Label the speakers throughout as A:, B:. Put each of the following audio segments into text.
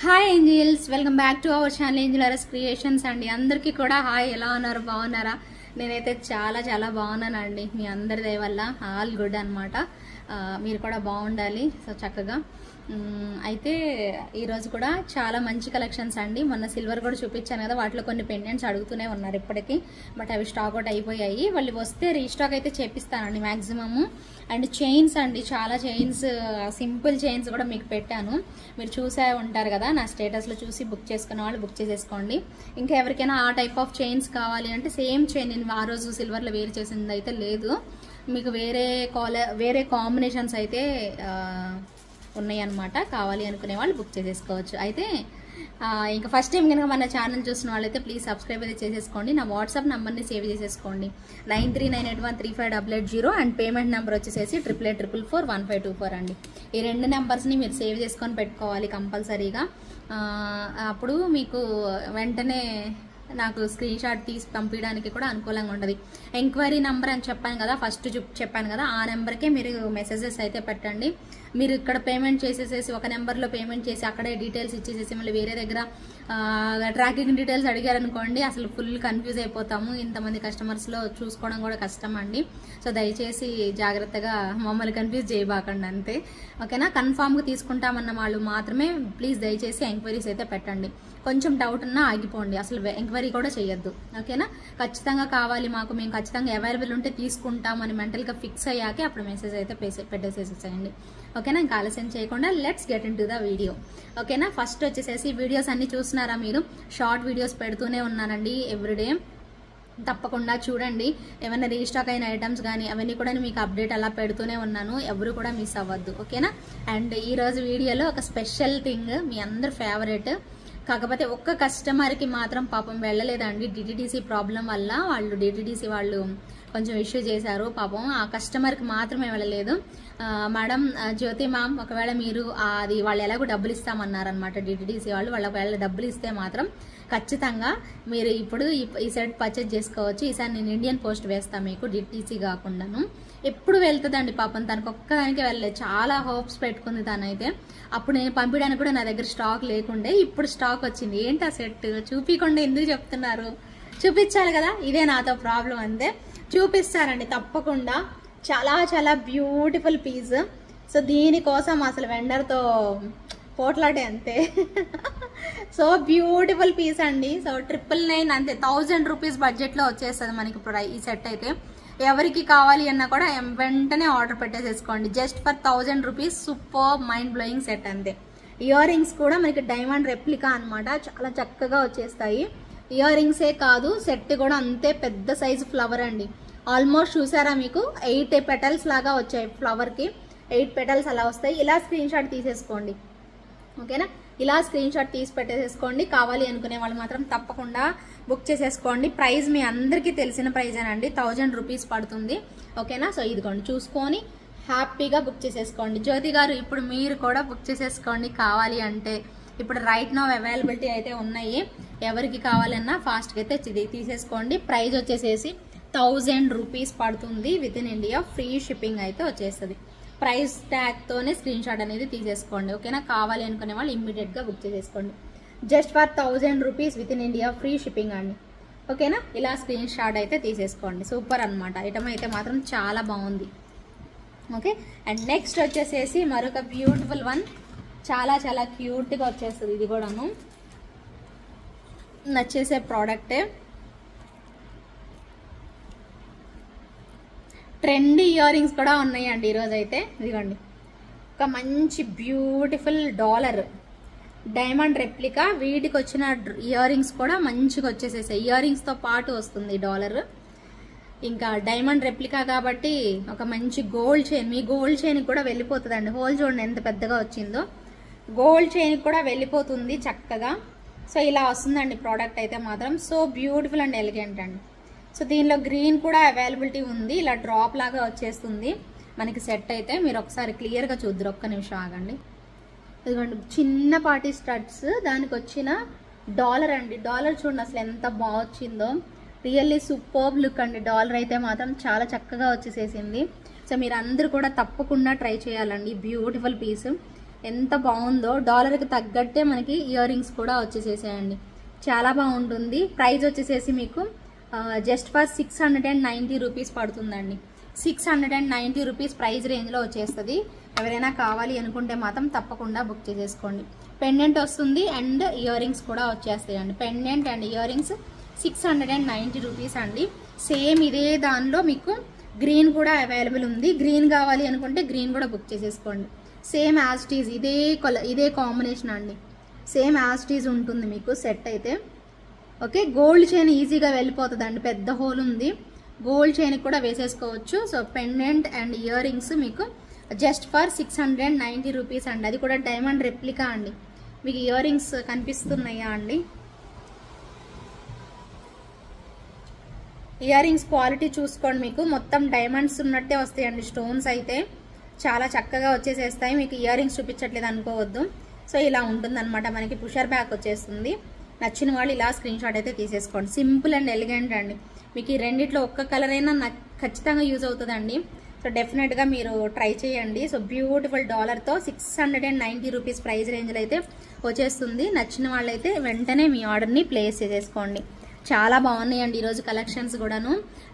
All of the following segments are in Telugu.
A: Hi angels, welcome back to our channel angel RS creations అండి. అందరికీ కూడా హాయ్, ఎలా ఉన్నారు? బాగున్నారా? నేనైతే చాలా చాలా బాగున్నానండి. మీ అందరి దయ వల్ల ఆల్ గుడ్ అనమాట. మీరు కూడా బాగుండాలి. సో చక్కగా అయితే ఈరోజు కూడా చాలా మంచి కలెక్షన్స్ అండి. మొన్న సిల్వర్ కూడా చూపించాను కదా, వాటిలో కొన్ని పెండెంట్స్ అడుగుతూనే ఉన్నారు ఇప్పటికీ. బట్ అవి స్టాక్ అవుట్ అయిపోయాయి. వాళ్ళు వస్తే రీస్టాక్ అయితే చేపిస్తానండి మ్యాక్సిమము. అండ్ చైన్స్ అండి, చాలా చైన్స్, సింపుల్ చైన్స్ కూడా మీకు పెట్టాను. మీరు చూసే ఉంటారు కదా, నా స్టేటస్లో చూసి బుక్ చేసుకున్న వాళ్ళు బుక్ చేసేసుకోండి. ఇంకా ఎవరికైనా ఆ టైప్ ఆఫ్ చైన్స్ కావాలి అంటే సేమ్ చైన్ నేను ఆ రోజు సిల్వర్లో వేరు చేసింది అయితే లేదు, మీకు వేరే కాంబినేషన్స్ అయితే ఉన్నాయి అన్నమాట. కావాలి అనుకునే వాళ్ళు బుక్ చేసేసుకోవచ్చు. అయితే ఇంకా ఫస్ట్ టైం కనుక మన ఛానల్ చూసిన వాళ్ళైతే ప్లీజ్ సబ్స్క్రైబ్ అయితే చేసేసుకోండి. నా వాట్సాప్ నెంబర్ని సేవ్ చేసేసుకోండి, 9398135880. అండ్ పేమెంట్ నెంబర్ వచ్చేసేసి 8844415524 అండి. ఈ రెండు నెంబర్స్ని మీరు సేవ్ చేసుకొని పెట్టుకోవాలి కంపల్సరీగా. అప్పుడు మీకు వెంటనే నాకు స్క్రీన్ షాట్ తీసి పంపించడానికి కూడా అనుకూలంగా ఉంటుంది. ఎంక్వైరీ నెంబర్ అని చెప్పాను కదా, ఫస్ట్ చెప్పాను కదా, ఆ నెంబర్కే మీరు మెసేజెస్ అయితే పెట్టండి. మీరు ఇక్కడ పేమెంట్ చేసేసేసి ఒక నెంబర్లో పేమెంట్ చేసి అక్కడే డీటెయిల్స్ ఇచ్చేసేసి మళ్ళీ వేరే దగ్గర ట్రాకింగ్ డీటెయిల్స్ అడిగారనుకోండి, అసలు ఫుల్ కన్ఫ్యూజ్ అయిపోతాము. ఇంతమంది కస్టమర్స్లో చూసుకోవడం కూడా కష్టం అండి. సో దయచేసి జాగ్రత్తగా మమ్మల్ని కన్ఫ్యూజ్ చేయబాకండి అంతే, ఓకేనా? కన్ఫామ్గా తీసుకుంటామన్న వాళ్ళు మాత్రమే ప్లీజ్ దయచేసి ఎంక్వైరీస్ అయితే పెట్టండి. కొంచెం డౌట్ ఉన్నా ఆగిపోండి, అసలు ఎంక్వైరీ కూడా చేయొద్దు, ఓకేనా? ఖచ్చితంగా కావాలి మాకు, మేము ఖచ్చితంగా అవైలబుల్ ఉంటే తీసుకుంటామని మెంటల్గా ఫిక్స్ అయ్యాకే అప్పుడు మెసేజ్ అయితే పెట్టేసేసేయండి, ఓకేనా? ఇంకా ఆలస్యం చేయకుండా let's get in to the video, ఓకేనా? ఫస్ట్ వచ్చేసేసి వీడియోస్ అన్ని చూస్తున్నారా మీరు? షార్ట్ వీడియోస్ పెడుతూనే ఉన్నానండి ఎవ్రీడే, తప్పకుండా చూడండి. ఏమైనా రీస్టాక్ అయిన ఐటమ్స్ కానీ అవన్నీ కూడా మీకు అప్డేట్ అలా పెడుతూనే ఉన్నాను, ఎవరు కూడా మిస్ అవ్వద్దు, ఓకేనా? అండ్ ఈరోజు వీడియోలో ఒక స్పెషల్ థింగ్, మీ అందరు ఫేవరెట్, కాకపోతే ఒక్క కస్టమర్కి మాత్రం పాపం వెళ్ళలేదండి. డిటిడిసి ప్రాబ్లం వల్ల డిటిడిసి వాళ్ళు కొంచెం ఇష్యూ చేశారు పాపం. ఆ కస్టమర్కి మాత్రమే వెళ్ళలేదు. మేడం జ్యోతి మ్యామ్, ఒకవేళ మీరు అది వాళ్ళు ఎలాగో డబ్బులు ఇస్తామన్నారనమాట డిటిడిసి వాళ్ళు, ఒకవేళ డబ్బులు ఇస్తే మాత్రం ఖచ్చితంగా మీరు ఇప్పుడు ఈ సెట్ పర్చేజ్ చేసుకోవచ్చు. ఈసారి నేను ఇండియన్ పోస్ట్ వేస్తాను మీకు, డిటిడిసి కాకుండాను. ఎప్పుడు వెళ్తుందండి పాపం, తనకు ఒక్కదానికే వెళ్ళలేదు. చాలా హోప్స్ పెట్టుకుంది తనైతే. అప్పుడు నేను పంపించడానికి కూడా నా దగ్గర స్టాక్ లేకుండే, ఇప్పుడు స్టాక్ వచ్చింది. ఏంటి ఆ సెట్ చూపించకుండా ఎందుకు చెప్తున్నారు? చూపించాలి కదా, ఇదే నాతో ప్రాబ్లం అంతే. చూపిస్తారండి తప్పకుండా. చాలా చాలా బ్యూటిఫుల్ పీస్. సో దీనికోసం అసలు వెండర్తో పోట్లాడే అంతే. సో బ్యూటిఫుల్ పీస్ అండి. సో 999 అంతే, 1000 రూపీస్ బడ్జెట్లో వచ్చేస్తుంది మనకి ఇప్పుడు ఈ సెట్ అయితే. ఎవరికి కావాలి అన్నా కూడా వెంటనే ఆర్డర్ పెట్టేసేసుకోండి, just for 1000 rupees. Super mind blowing set అంతే. ఇయర్ రింగ్స్ కూడా మనకి డైమండ్ రెప్లికా అనమాట, చాలా చక్కగా వచ్చేస్తాయి. ఇయర్ రింగ్సే కాదు, సెట్ కూడా అంతే పెద్ద సైజు ఫ్లవర్ అండి. ఆల్మోస్ట్ చూసారా మీకు 8 పెటల్స్ లాగా వచ్చాయి ఫ్లవర్కి, 8 పెటల్స్ అలా వస్తాయి. ఇలా స్క్రీన్ షాట్ తీసేసుకోండి, ఓకేనా? ఇలా స్క్రీన్ షాట్ తీసి పెట్టేసేసుకోండి. కావాలి అనుకునే వాళ్ళు మాత్రం తప్పకుండా బుక్ చేసేసుకోండి. ప్రైస్ మీ అందరికీ తెలిసిన ప్రైజేనండి, 1000 రూపీస్ పడుతుంది, ఓకేనా? సో ఇదిగోండి, చూసుకొని హ్యాపీగా బుక్ చేసేసుకోండి. జ్యోతి గారు ఇప్పుడు మీరు కూడా బుక్ చేసేసుకోండి కావాలి అంటే. ఇప్పుడు రైట్ నౌ అవైలబిలిటీ అయితే ఉన్నాయి, ఎవరికి కావాలన్నా ఫాస్ట్గా అయితే తీసేసుకోండి. ప్రైస్ వచ్చేసేసి 1000 రూపీస్ పడుతుంది, within India free shipping అయితే వచ్చేస్తుంది. ప్రైస్ ట్యాగ్తోనే స్క్రీన్ షాట్ అనేది తీసేసుకోండి, ఓకేనా? కావాలి అనుకునే వాళ్ళు ఇమ్మీడియట్గా బుక్ చేసేసుకోండి. Just for 1000 rupees within India free shipping అండి, ఓకేనా? ఇలా స్క్రీన్ షాట్ అయితే తీసేసుకోండి. సూపర్ అనమాట, ఐటమ్ అయితే మాత్రం చాలా బాగుంది, ఓకే? అండ్ నెక్స్ట్ వచ్చేసేసి మరొక బ్యూటిఫుల్ వన్, చాలా చాలా క్యూట్గా వచ్చేస్తుంది. ఇది కూడాను నచ్చేసే ప్రోడక్టే. ట్రెండీ ఇయర్ రింగ్స్ కూడా ఉన్నాయండి ఈరోజు అయితే. ఇదిగోండి, ఒక మంచి బ్యూటిఫుల్ డాలర్ డైమండ్ రెప్లికా. వీటికి వచ్చిన ఇయర్ రింగ్స్ కూడా మంచిగా వచ్చేసేసాయి. ఇయర్ రింగ్స్తో పాటు వస్తుంది డాలర్, ఇంకా డైమండ్ రెప్లికా కాబట్టి ఒక మంచి గోల్డ్ చైన్. మీ గోల్డ్ చైన్కి కూడా వెళ్ళిపోతుందండి. హోల్ చూడండి ఎంత పెద్దగా వచ్చిందో, గోల్డ్ చైన్కి కూడా వెళ్ళిపోతుంది చక్కగా. సో ఇలా వస్తుందండి ప్రోడక్ట్ అయితే మాత్రం. సో బ్యూటిఫుల్ అండ్ ఎలిగెంట్ అండి. సో దీనిలో గ్రీన్ కూడా అవైలబిలిటీ ఉంది, ఇలా డ్రాప్ లాగా వచ్చేస్తుంది మనకి సెట్ అయితే. మీరు ఒకసారి క్లియర్గా చూద్దరు, ఒక్క నిమిషం ఆగండి. ఇదిగోండి చిన్నపాటి స్టడ్స్, దానికి వచ్చిన డాలర్ అండి. డాలర్ చూడండి అసలు ఎంత బాగా వచ్చిందో, రియల్లీ సూపర్బ్ లుక్ అండి. డాలర్ అయితే మాత్రం చాలా చక్కగా వచ్చేసేసింది. సో మీరు అందరూ కూడా తప్పకుండా ట్రై చేయాలండి, బ్యూటిఫుల్ పీస్. ఎంత బాగుందో, డాలర్కి తగ్గట్టే మనకి ఇయర్ రింగ్స్ కూడా వచ్చేసేసాయండి. చాలా బాగుంటుంది. ప్రైస్ వచ్చేసేసి మీకు జస్ట్ ఫర్ 690 రూపీస్ పడుతుందండి. 690 రూపీస్ ప్రైస్ రేంజ్లో వచ్చేస్తుంది. ఎవరైనా కావాలి అనుకుంటే మాత్రం తప్పకుండా బుక్ చేసేసుకోండి. పెండెంట్ వస్తుంది అండ్ ఇయర్ రింగ్స్ కూడా వచ్చేస్తాయండి. Pendant and earrings 690 rupees అండి. సేమ్ ఇదే దానిలో మీకు గ్రీన్ కూడా అవైలబుల్ ఉంది. గ్రీన్ కావాలి అనుకుంటే గ్రీన్ కూడా బుక్ చేసేసుకోండి. సేమ్ యాజ్ టీజ్ ఇదే కాంబినేషన్ అండి. సేమ్ యాజ్ టీజ్ ఉంటుంది మీకు సెట్ అయితే. ఓకే, గోల్డ్ చైన్ ఈజీగా వెళ్ళిపోతుంది అండి. పెద్ద హోల్ ఉంది, గోల్డ్ చైన్ కూడా వేసేసుకోవచ్చు. So pendant and ear rings మీకు జస్ట్ ఫర్ 690 రూపీస్ అండి. అది కూడా డైమండ్ రెప్లికా అండి. మీకు ఇయర్ రింగ్స్ కనిపిస్తున్నాయా అండి? ఇయర్ రింగ్స్ క్వాలిటీ చూసుకోండి. మీకు మొత్తం డైమండ్స్ ఉన్నట్టే వస్తాయండి. స్టోన్స్ అయితే చాలా చక్కగా వచ్చేసేస్తాయి. మీకు ఇయర్ రింగ్స్ చూపించట్లేదు అనుకోవద్దు. సో ఇలా ఉంటుందన్నమాట. మనకి పుషర్ బ్యాక్ వచ్చేస్తుంది. నచ్చిన వాళ్ళు ఇలా స్క్రీన్ షాట్ అయితే తీసేసుకోండి. సింపుల్ అండ్ ఎలిగెంట్ అండి. మీకు ఈ రెండిట్లో ఒక్క కలర్ అయినా ఖచ్చితంగా యూజ్ అవుతుందండి. సో డెఫినెట్గా మీరు ట్రై చేయండి. సో బ్యూటిఫుల్ డాలర్తో 690 రూపీస్ ప్రైస్ రేంజ్లో అయితే వచ్చేస్తుంది. నచ్చిన వాళ్ళైతే వెంటనే మీ ఆర్డర్ని ప్లేస్ చేసేసుకోండి. చాలా బాగున్నాయండి ఈరోజు కలెక్షన్స్ కూడాను.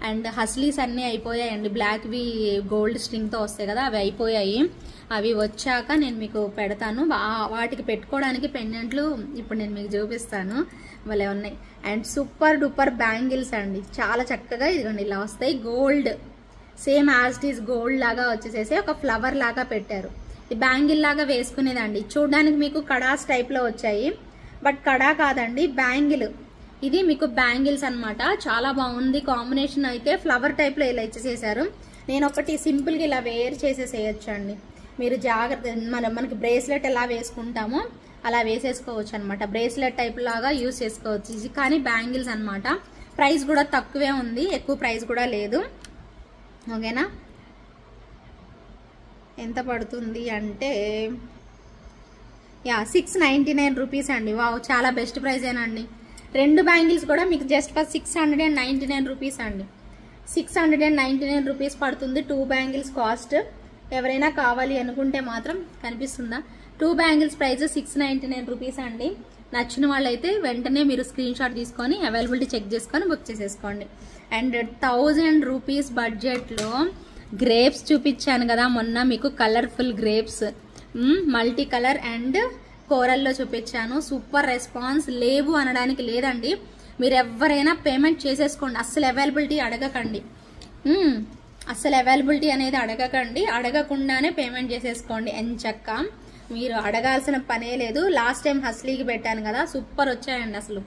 A: అండ్ హస్లీస్ అన్నీ అయిపోయాయండి. బ్లాక్వి గోల్డ్ స్ట్రింగ్తో వస్తాయి కదా, అవి అయిపోయాయి. అవి వచ్చాక నేను మీకు పెడతాను. వాటికి పెట్టుకోవడానికి పెండెంట్లు ఇప్పుడు నేను మీకు చూపిస్తాను. భలే ఉన్నాయి. అండ్ సూపర్ డూపర్ బ్యాంగిల్స్ అండి. చాలా చక్కగా ఇదిగోండి ఇలా వస్తాయి. Gold same as it is gold లాగా వచ్చేసేసి ఒక ఫ్లవర్ లాగా పెట్టారు. ఈ బ్యాంగిల్ లాగా వేసుకునేదండి. చూడడానికి మీకు కడాస్ టైప్లో వచ్చాయి, బట్ కడా కాదండి, బ్యాంగిల్. ఇది మీకు బ్యాంగిల్స్ అన్నమాట. చాలా బాగుంది కాంబినేషన్. అయితే ఫ్లవర్ టైప్లో ఇలా ఇచ్చేసేసారు. నేను ఒకటి సింపుల్గా ఇలా వేర్ చేసేసేయచ్చు అండి. మీరు జాగ్రత్త, మనకి బ్రేస్లెట్ ఎలా వేసుకుంటామో అలా వేసేసుకోవచ్చు అనమాట. బ్రేస్లెట్ టైప్ లాగా యూజ్ చేసుకోవచ్చు. ఇది కానీ బ్యాంగిల్స్ అనమాట. ప్రైస్ కూడా తక్కువే ఉంది, ఎక్కువ ప్రైస్ కూడా లేదు. ఓకేనా? ఎంత పడుతుంది అంటే 699 రూపీస్ అండి. వావ్, చాలా బెస్ట్ ప్రైజేనండి. రెండు బ్యాంగిల్స్ కూడా మీకు జస్ట్ ఫర్ 699 రూపీస్ అండి. 699 రూపీస్ పడుతుంది 2 బ్యాంగిల్స్ కాస్ట్. ఎవరైనా కావాలి అనుకుంటే మాత్రం కనిపిస్తుందా? 2 బ్యాంగిల్స్ ప్రైస్ 699 రూపీస్ అండి. నచ్చిన వాళ్ళైతే వెంటనే మీరు స్క్రీన్ షాట్ తీసుకొని అవైలబిలిటీ చెక్ చేసుకొని బుక్ చేసేసుకోండి. అండ్ 1000 రూపీస్ బడ్జెట్లో గ్రేప్స్ చూపించాను కదా మొన్న మీకు, colourful grapes multi colour and కోరల్లో చూపించాను. Super response. లేవు అనడానికి లేదండి. మీరు ఎవరైనా పేమెంట్ చేసేసుకోండి. అస్సలు అవైలబిలిటీ అడగకండి. అస్సలు అవైలబిలిటీ అనేది అడగకండి. అడగకుండానే పేమెంట్ చేసేసుకోండి. ఎంచక్క మీరు అడగాల్సిన పనే లేదు. లాస్ట్ టైం హస్లీకి పెట్టాను కదా, సూపర్ వచ్చాయండి. అసలు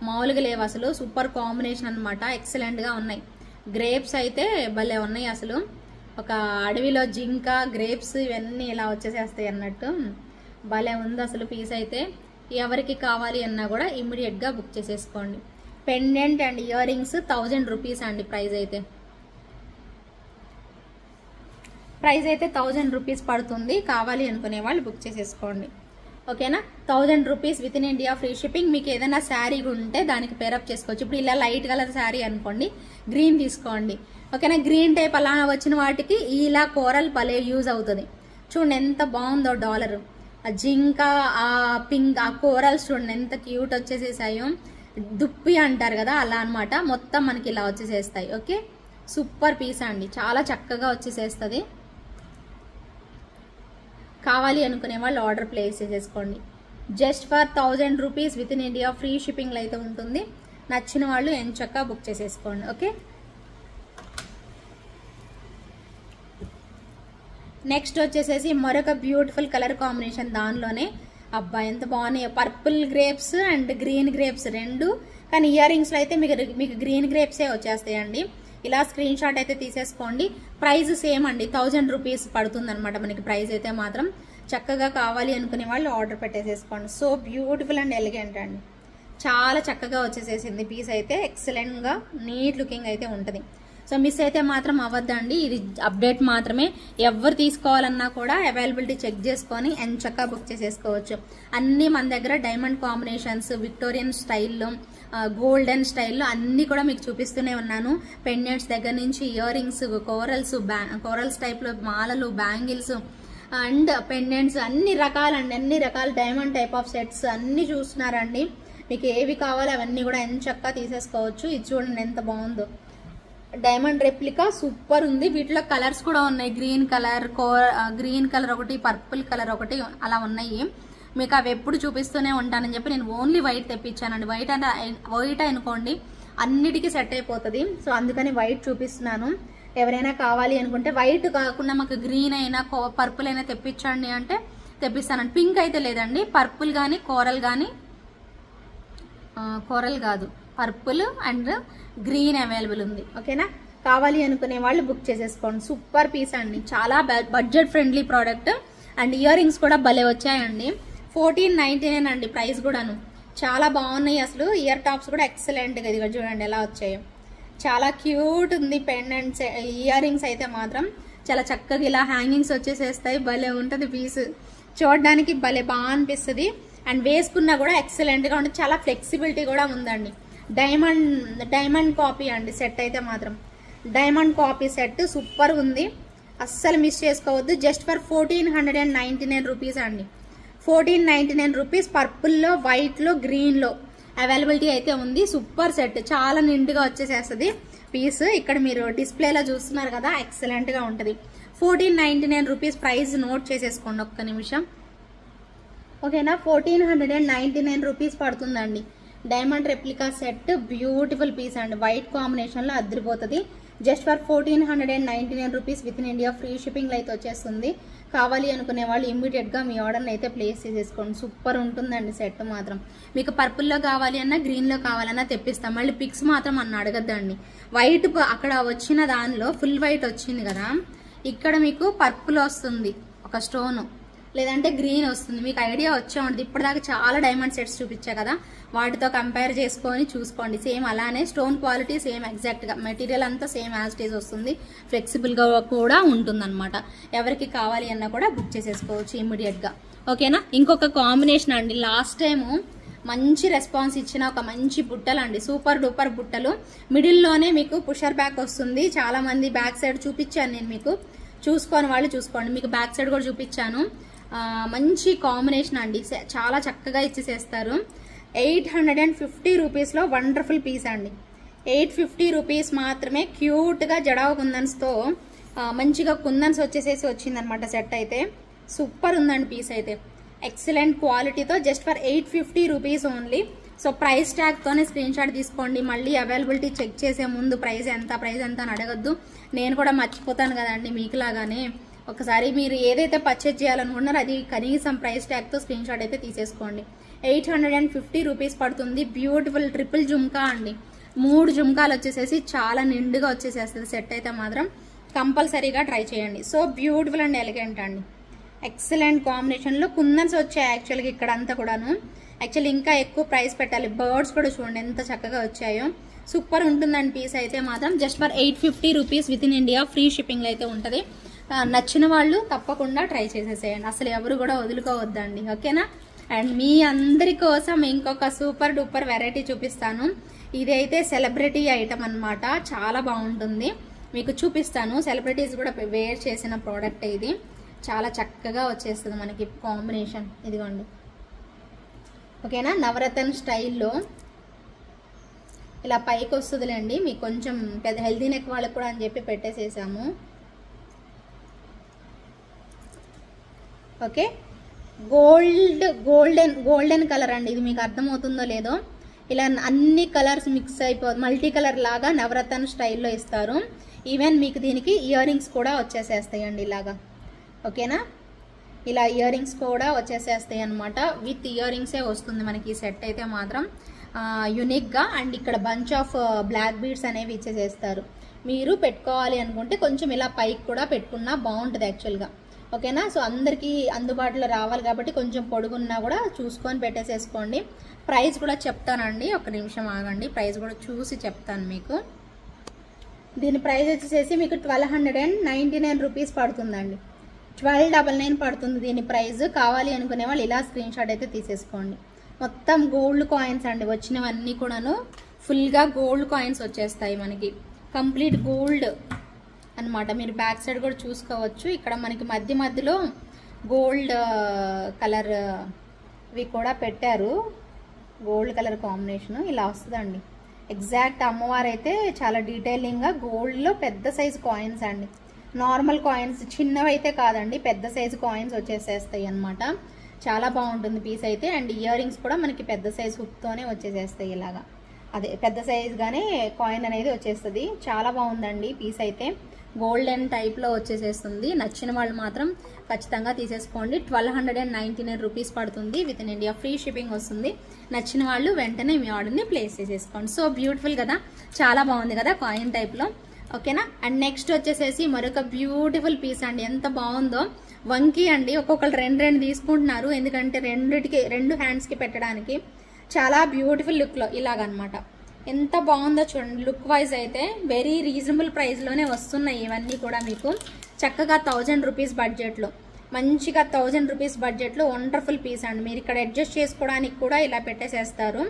A: మామూలుగా లేవు. అసలు సూపర్ కాంబినేషన్ అనమాట. ఎక్సలెంట్గా ఉన్నాయి. గ్రేప్స్ అయితే భలే ఉన్నాయి. అసలు ఒక అడవిలో జింక, గ్రేప్స్ ఇవన్నీ ఇలా వచ్చేసేస్తాయి అన్నట్టు భలే ఉంది అసలు పీస్ అయితే. ఎవరికి కావాలి అన్నా కూడా ఇమ్మీడియట్గా బుక్ చేసేసుకోండి. Pendant and ear rings 1000 rupees అండి. ప్రైస్ అయితే 1000 రూపీస్ పడుతుంది. కావాలి అనుకునే వాళ్ళు బుక్ చేసేసుకోండి. ఓకేనా? 1000 rupees within India free shipping. మీకు ఏదైనా శారీ ఉంటే దానికి పేరప్ చేసుకోవచ్చు. ఇప్పుడు ఇలా లైట్ కలర్ శారీ అనుకోండి, గ్రీన్ తీసుకోండి. ఓకేనా? గ్రీన్ టైప్ అలా వచ్చిన వాటికి ఇలా కోరల్ భలే యూజ్ అవుతుంది. చూడండి ఎంత బాగుందో డాలర్. ఆ జింక, ఆ పింక్, ఆ కోరల్స్ చూడండి ఎంత క్యూట్ వచ్చేసేసాయో. దుప్పి అంటారు కదా, అలా అనమాట. మొత్తం మనకి ఇలా వచ్చేసేస్తాయి. ఓకే, సూపర్ పీస్ అండి. చాలా చక్కగా వచ్చేసేస్తుంది. కావాలి అనుకునే వాళ్ళు ఆర్డర్ ప్లేస్ చేసేసుకోండి. Just for 1000 rupees within India free షిప్పింగ్లో అయితే ఉంటుంది. నచ్చిన వాళ్ళు ఎంచక్కా బుక్ చేసేసుకోండి. ఓకే, నెక్స్ట్ వచ్చేసేసి మరొక బ్యూటిఫుల్ కలర్ కాంబినేషన్. దానిలోనే అబ్బా ఎంత బాగున్నాయి. Purple grapes and green grapes రెండు. కానీ ఇయర్ రింగ్స్లో అయితే మీకు గ్రీన్ గ్రేప్సే వచ్చేస్తాయండి. ఇలా స్క్రీన్ షాట్ అయితే తీసేసుకోండి. ప్రైస్ సేమ్ అండి, 1000 రూపీస్ పడుతుంది అనమాట మనకి. ప్రైస్ అయితే మాత్రం చక్కగా కావాలి అనుకునే వాళ్ళు ఆర్డర్ పెట్టేసేసుకోండి. సో బ్యూటిఫుల్ అండ్ ఎలిగెంట్ అండి. చాలా చక్కగా వచ్చేసేసింది పీస్ అయితే. ఎక్సలెంట్గా నీట్ లుకింగ్ అయితే ఉంటుంది. సో మిస్ అయితే మాత్రం అవ్వద్దండి. ఇది అప్డేట్ మాత్రమే. ఎవరు తీసుకోవాలన్నా కూడా అవైలబిలిటీ చెక్ చేసుకొని ఎంచక్కా బుక్ చేసేసుకోవచ్చు. అన్నీ మన దగ్గర డైమండ్ కాంబినేషన్స్, విక్టోరియన్ స్టైల్లో, గోల్డెన్ స్టైల్లో అన్నీ కూడా మీకు చూపిస్తూనే ఉన్నాను. పెండెంట్స్ దగ్గర నుంచి ఇయర్ రింగ్స్, కోరల్స్ టైప్లో మాలలు, బ్యాంగిల్స్ అండ్ పెండెంట్స్ అన్ని రకాలండి, అన్ని రకాల డైమండ్ టైప్ ఆఫ్ సెట్స్ అన్ని చూస్తున్నారండి. మీకు ఏవి కావాలో అవన్నీ కూడా ఎంత చక్కగా తీసేసుకోవచ్చు. ఇది చూడండి ఎంత బాగుందో, డైమండ్ రెప్లికా సూపర్ ఉంది. వీటిలో కలర్స్ కూడా ఉన్నాయి, గ్రీన్ కలర్ ఒకటి, పర్పుల్ కలర్ ఒకటి అలా ఉన్నాయి. మీకు అవి ఎప్పుడు చూపిస్తూనే ఉంటానని చెప్పి నేను ఓన్లీ వైట్ తెప్పించానండి. వైట్ అనుకోండి అన్నిటికీ సెట్ అయిపోతుంది, సో అందుకని వైట్ చూపిస్తున్నాను. ఎవరైనా కావాలి అనుకుంటే వైట్ కాకుండా మాకు గ్రీన్ అయినా పర్పుల్ అయినా తెప్పించండి అంటే తెప్పిస్తానండి. పింక్ అయితే లేదండి, పర్పుల్ కానీ కోరల్ కాదు, పర్పుల్ అండ్ గ్రీన్ అవైలబుల్ ఉంది. ఓకేనా, కావాలి అనుకునే వాళ్ళు బుక్ చేసేసుకోండి. సూపర్ పీస్ అండి, చాలా budget friendly product. And earrings కూడా భలే వచ్చాయండి. 1499 అండి ప్రైస్ కూడాను. చాలా బాగున్నాయి అసలు. ఇయర్ టాప్స్ కూడా ఎక్సలెంట్గా, ఇది చూడండి ఎలా వచ్చాయో, చాలా క్యూట్ ఉంది. పెండెంట్స్ ఇయర్ రింగ్స్ అయితే మాత్రం చాలా చక్కగా ఇలా హ్యాంగింగ్స్ వచ్చేసేస్తాయి. భలే ఉంటుంది పీస్, చూడడానికి భలే బాగా అనిపిస్తుంది. అండ్ వేసుకున్నా కూడా ఎక్సలెంట్గా ఉంటుంది, చాలా ఫ్లెక్సిబిలిటీ కూడా ఉందండి. డైమండ్ కాపీ అండి సెట్ అయితే మాత్రం, డైమండ్ కాపీ సెట్ సూపర్ ఉంది, అస్సలు మిస్ చేసుకోవద్దు. జస్ట్ ఫర్ 1499 రూపీస్ అండి. 1499 రూపీస్. పర్పుల్లో, వైట్లో, గ్రీన్లో అవైలబిలిటీ అయితే ఉంది. సూపర్ సెట్, చాలా నిండుగా వచ్చేసేస్తుంది పీస్. ఇక్కడ మీరు డిస్ప్లేలో చూస్తున్నారు కదా, ఎక్సలెంట్గా ఉంటుంది. 1499 రూపీస్ ప్రైస్ నోట్ చేసేసుకోండి ఒక్క నిమిషం. ఓకేనా, 1499 రూపీస్ పడుతుందండి. Diamond replica set beautiful piece అండి, వైట్ కాంబినేషన్లో అదిరిపోతుంది. Just for 1499 rupees within India free షిప్పింగ్లో అయితే వచ్చేస్తుంది. కావాలి అనుకునే వాళ్ళు ఇమ్మీడియట్గా మీ ఆర్డర్ని అయితే ప్లేస్ చేసేసుకోండి. సూపర్ ఉంటుందండి సెట్ మాత్రం. మీకు పర్పుల్లో కావాలి అన్నా గ్రీన్లో కావాలన్నా తెప్పిస్తాం. మళ్ళీ పిక్స్ మాత్రం అన్న అడగద్దండి. వైట్ అక్కడ వచ్చిన దానిలో ఫుల్ వైట్ వచ్చింది కదా, ఇక్కడ మీకు పర్పుల్ వస్తుంది ఒక స్టోను, లేదంటే గ్రీన్ వస్తుంది. మీకు ఐడియా వచ్చే ఉంటుంది. ఇప్పటిదాకా చాలా డైమండ్ సెట్స్ చూపించా కదా, వాటితో కంపేర్ చేసుకొని చూసుకోండి. సేమ్ అలానే స్టోన్ క్వాలిటీ సేమ్ ఎగ్జాక్ట్గా, మెటీరియల్ అంతా సేమ్ యాజ్ ఇట్ ఈజ్ వస్తుంది. ఫ్లెక్సిబుల్గా కూడా ఉంటుందన్నమాట. ఎవరికి కావాలి అన్నా కూడా బుక్ చేసేసుకోవచ్చు ఇమ్మీడియట్గా. ఓకేనా, ఇంకొక కాంబినేషన్ అండి. లాస్ట్ టైము మంచి రెస్పాన్స్ ఇచ్చిన ఒక మంచి బుట్టలు అండి, సూపర్ డూపర్ బుట్టలు. మిడిల్లోనే మీకు పుషర్ బ్యాక్ వస్తుంది. చాలా మంది బ్యాక్ సైడ్ చూపించాను నేను, మీకు చూసుకొని వాళ్ళు చూసుకోండి. మీకు బ్యాక్ సైడ్ కూడా చూపించాను. మంచి కాంబినేషన్ అండి, చాలా చక్కగా ఇచ్చేసేస్తారు. 850 రూపీస్లో వండర్ఫుల్ పీస్ అండి. 850 రూపీస్ మాత్రమే. క్యూట్గా జడావు కుందన్స్తో మంచిగా కుందన్స్ వచ్చేసేసి వచ్చిందనమాట సెట్ అయితే. సూపర్ ఉందండి పీస్ అయితే, ఎక్సలెంట్ క్వాలిటీతో. Just for 850 rupees only. So price ట్యాగ్తోనే స్క్రీన్ షాట్ తీసుకోండి. మళ్ళీ అవైలబిలిటీ చెక్ చేసే ముందు ప్రైస్ ఎంత అని అడగద్దు. నేను కూడా మర్చిపోతాను కదండి మీకులాగానే. ఒకసారి మీరు ఏదైతే పర్చేజ్ చేయాలనుకుంటున్నారో అది కనీసం ప్రైస్ ట్యాగ్తో స్క్రీన్ షాట్ అయితే తీసేసుకోండి. 850 రూపీస్ పడుతుంది. బ్యూటిఫుల్ ట్రిపుల్ జుమ్కా అండి, 3 జుమ్కాలు వచ్చేసేసి చాలా నిండుగా వచ్చేసేస్తుంది సెట్ అయితే మాత్రం. కంపల్సరీగా ట్రై చేయండి. సో బ్యూటిఫుల్ అండ్ ఎలిగెంట్ అండి, ఎక్సలెంట్ కాంబినేషన్లో కుందన్స్ వచ్చాయి యాక్చువల్గా ఇక్కడ అంతా కూడాను. యాక్చువల్లీ ఇంకా ఎక్కువ ప్రైస్ పెట్టాలి. బర్డ్స్ కూడా చూడండి ఎంత చక్కగా వచ్చాయో. సూపర్ ఉంటుందండి పీస్ అయితే మాత్రం. Just for 850 rupees within India free షిప్పింగ్లో అయితే ఉంటుంది. నచ్చిన వాళ్ళు తప్పకుండా ట్రై చేసేసేయండి, అసలు ఎవరు కూడా వదులుకోవద్దండి. ఓకేనా, అండ్ మీ అందరి కోసం ఇంకొక సూపర్ డూపర్ వెరైటీ చూపిస్తాను. ఇదైతే సెలబ్రిటీ ఐటమ్ అన్నమాట, చాలా బాగుంటుంది. మీకు చూపిస్తాను. సెలబ్రిటీస్ కూడా వేర్ చేసిన ప్రోడక్ట్ ఇది. చాలా చక్కగా వచ్చేస్తుంది మనకి కాంబినేషన్. ఇదిగోండి, ఓకేనా, నవరత్న స్టైల్లో ఇలా పైకి వస్తుందిలేండి. మీకు కొంచెం పెద్ద హెల్దీ నెక్ వాళ్ళకి కూడా అని చెప్పి పెట్టేసేసాము. ఓకే, గోల్డెన్ కలర్ అండి. ఇది మీకు అర్థమవుతుందో లేదో, ఇలా అన్ని కలర్స్ మిక్స్ అయిపోతుంది. మల్టీ కలర్ లాగా నవరత్న స్టైల్లో ఇస్తారు. ఈవెన్ మీకు దీనికి ఇయర్ రింగ్స్ కూడా వచ్చేసేస్తాయండి ఇలాగా. ఓకేనా, ఇలా ఇయర్ రింగ్స్ కూడా వచ్చేసేస్తాయి అనమాట. విత్ ఇయర్ రింగ్సే వస్తుంది మనకి ఈ సెట్ అయితే మాత్రం యూనిక్గా. అండ్ ఇక్కడ బంచ్ ఆఫ్ బ్లాక్ బీడ్స్ అనేవి ఇచ్చేసేస్తారు. మీరు పెట్టుకోవాలి అనుకుంటే కొంచెం ఇలా పైకి కూడా పెట్టుకున్నా బాగుంటుంది యాక్చువల్గా. ఓకేనా, సో అందరికీ అందుబాటులో రావాలి కాబట్టి కొంచెం పొడుగున్నా కూడా చూసుకొని పెట్టేసేసుకోండి. ప్రైస్ కూడా చెప్తానండి, ఒక నిమిషం ఆగండి, ప్రైస్ కూడా చూసి చెప్తాను మీకు. దీని ప్రైస్ వచ్చేసేసి మీకు 1299 రూపీస్ పడుతుందండి. 1299 పడుతుంది దీని ప్రైస్. కావాలి అనుకునే వాళ్ళు ఇలా స్క్రీన్ షాట్ అయితే తీసేసుకోండి. మొత్తం గోల్డ్ కాయిన్స్ అండి, వచ్చినవన్నీ కూడాను ఫుల్గా గోల్డ్ కాయిన్స్ వచ్చేస్తాయి మనకి, కంప్లీట్ గోల్డ్ అనమాట. మీరు బ్యాక్ సైడ్ కూడా చూసుకోవచ్చు. ఇక్కడ మనకి మధ్యలో గోల్డ్ కలర్ ఇవి కూడా పెట్టారు, గోల్డ్ కలర్ కాంబినేషన్ ఇలా వస్తుందండి. ఎగ్జాక్ట్ అమ్మవారు అయితే చాలా డీటెయిలింగ్గా గోల్డ్లో పెద్ద సైజు కాయిన్స్ అండి, నార్మల్ కాయిన్స్ చిన్నవి అయితే కాదండి, పెద్ద సైజు కాయిన్స్ వచ్చేసేస్తాయి అన్నమాట. చాలా బాగుంటుంది పీస్ అయితే. అండ్ ఇయర్ రింగ్స్ కూడా మనకి పెద్ద సైజు హుక్తోనే వచ్చేసేస్తాయి, ఇలాగా అదే పెద్ద సైజుగానే కాయిన్ అనేది వచ్చేస్తుంది. చాలా బాగుందండి పీస్ అయితే, గోల్డెన్ టైప్లో వచ్చేసేస్తుంది. నచ్చిన వాళ్ళు మాత్రం ఖచ్చితంగా తీసేసుకోండి. 1299 రూపీస్ పడుతుంది, within India free shipping వస్తుంది. నచ్చిన వాళ్ళు వెంటనే మీ ఆర్డర్ని ప్లేస్ చేసేసుకోండి. సో బ్యూటిఫుల్ కదా, చాలా బాగుంది కదా కాయిన్ టైప్లో, ఓకేనా. అండ్ నెక్స్ట్ వచ్చేసేసి మరొక బ్యూటిఫుల్ పీస్ అండి, ఎంత బాగుందో. వంకీ అండి, ఒక్కొక్కరు రెండు తీసుకుంటున్నారు, ఎందుకంటే రెండు హ్యాండ్స్కి పెట్టడానికి. చాలా బ్యూటిఫుల్ లుక్లో ఇలాగనమాట, ఎంత బాగుందో చూడండి. లుక్ వైజ్ అయితే వెరీ రీజనబుల్ ప్రైస్లోనే వస్తున్నాయి ఇవన్నీ కూడా మీకు. చక్కగా 1000 రూపీస్ బడ్జెట్లో, మంచిగా 1000 రూపీస్ బడ్జెట్లో వండర్ఫుల్ పీస్ అండి. మీరు ఇక్కడ అడ్జస్ట్ చేసుకోవడానికి కూడా ఇలా పెట్టేసేస్తారు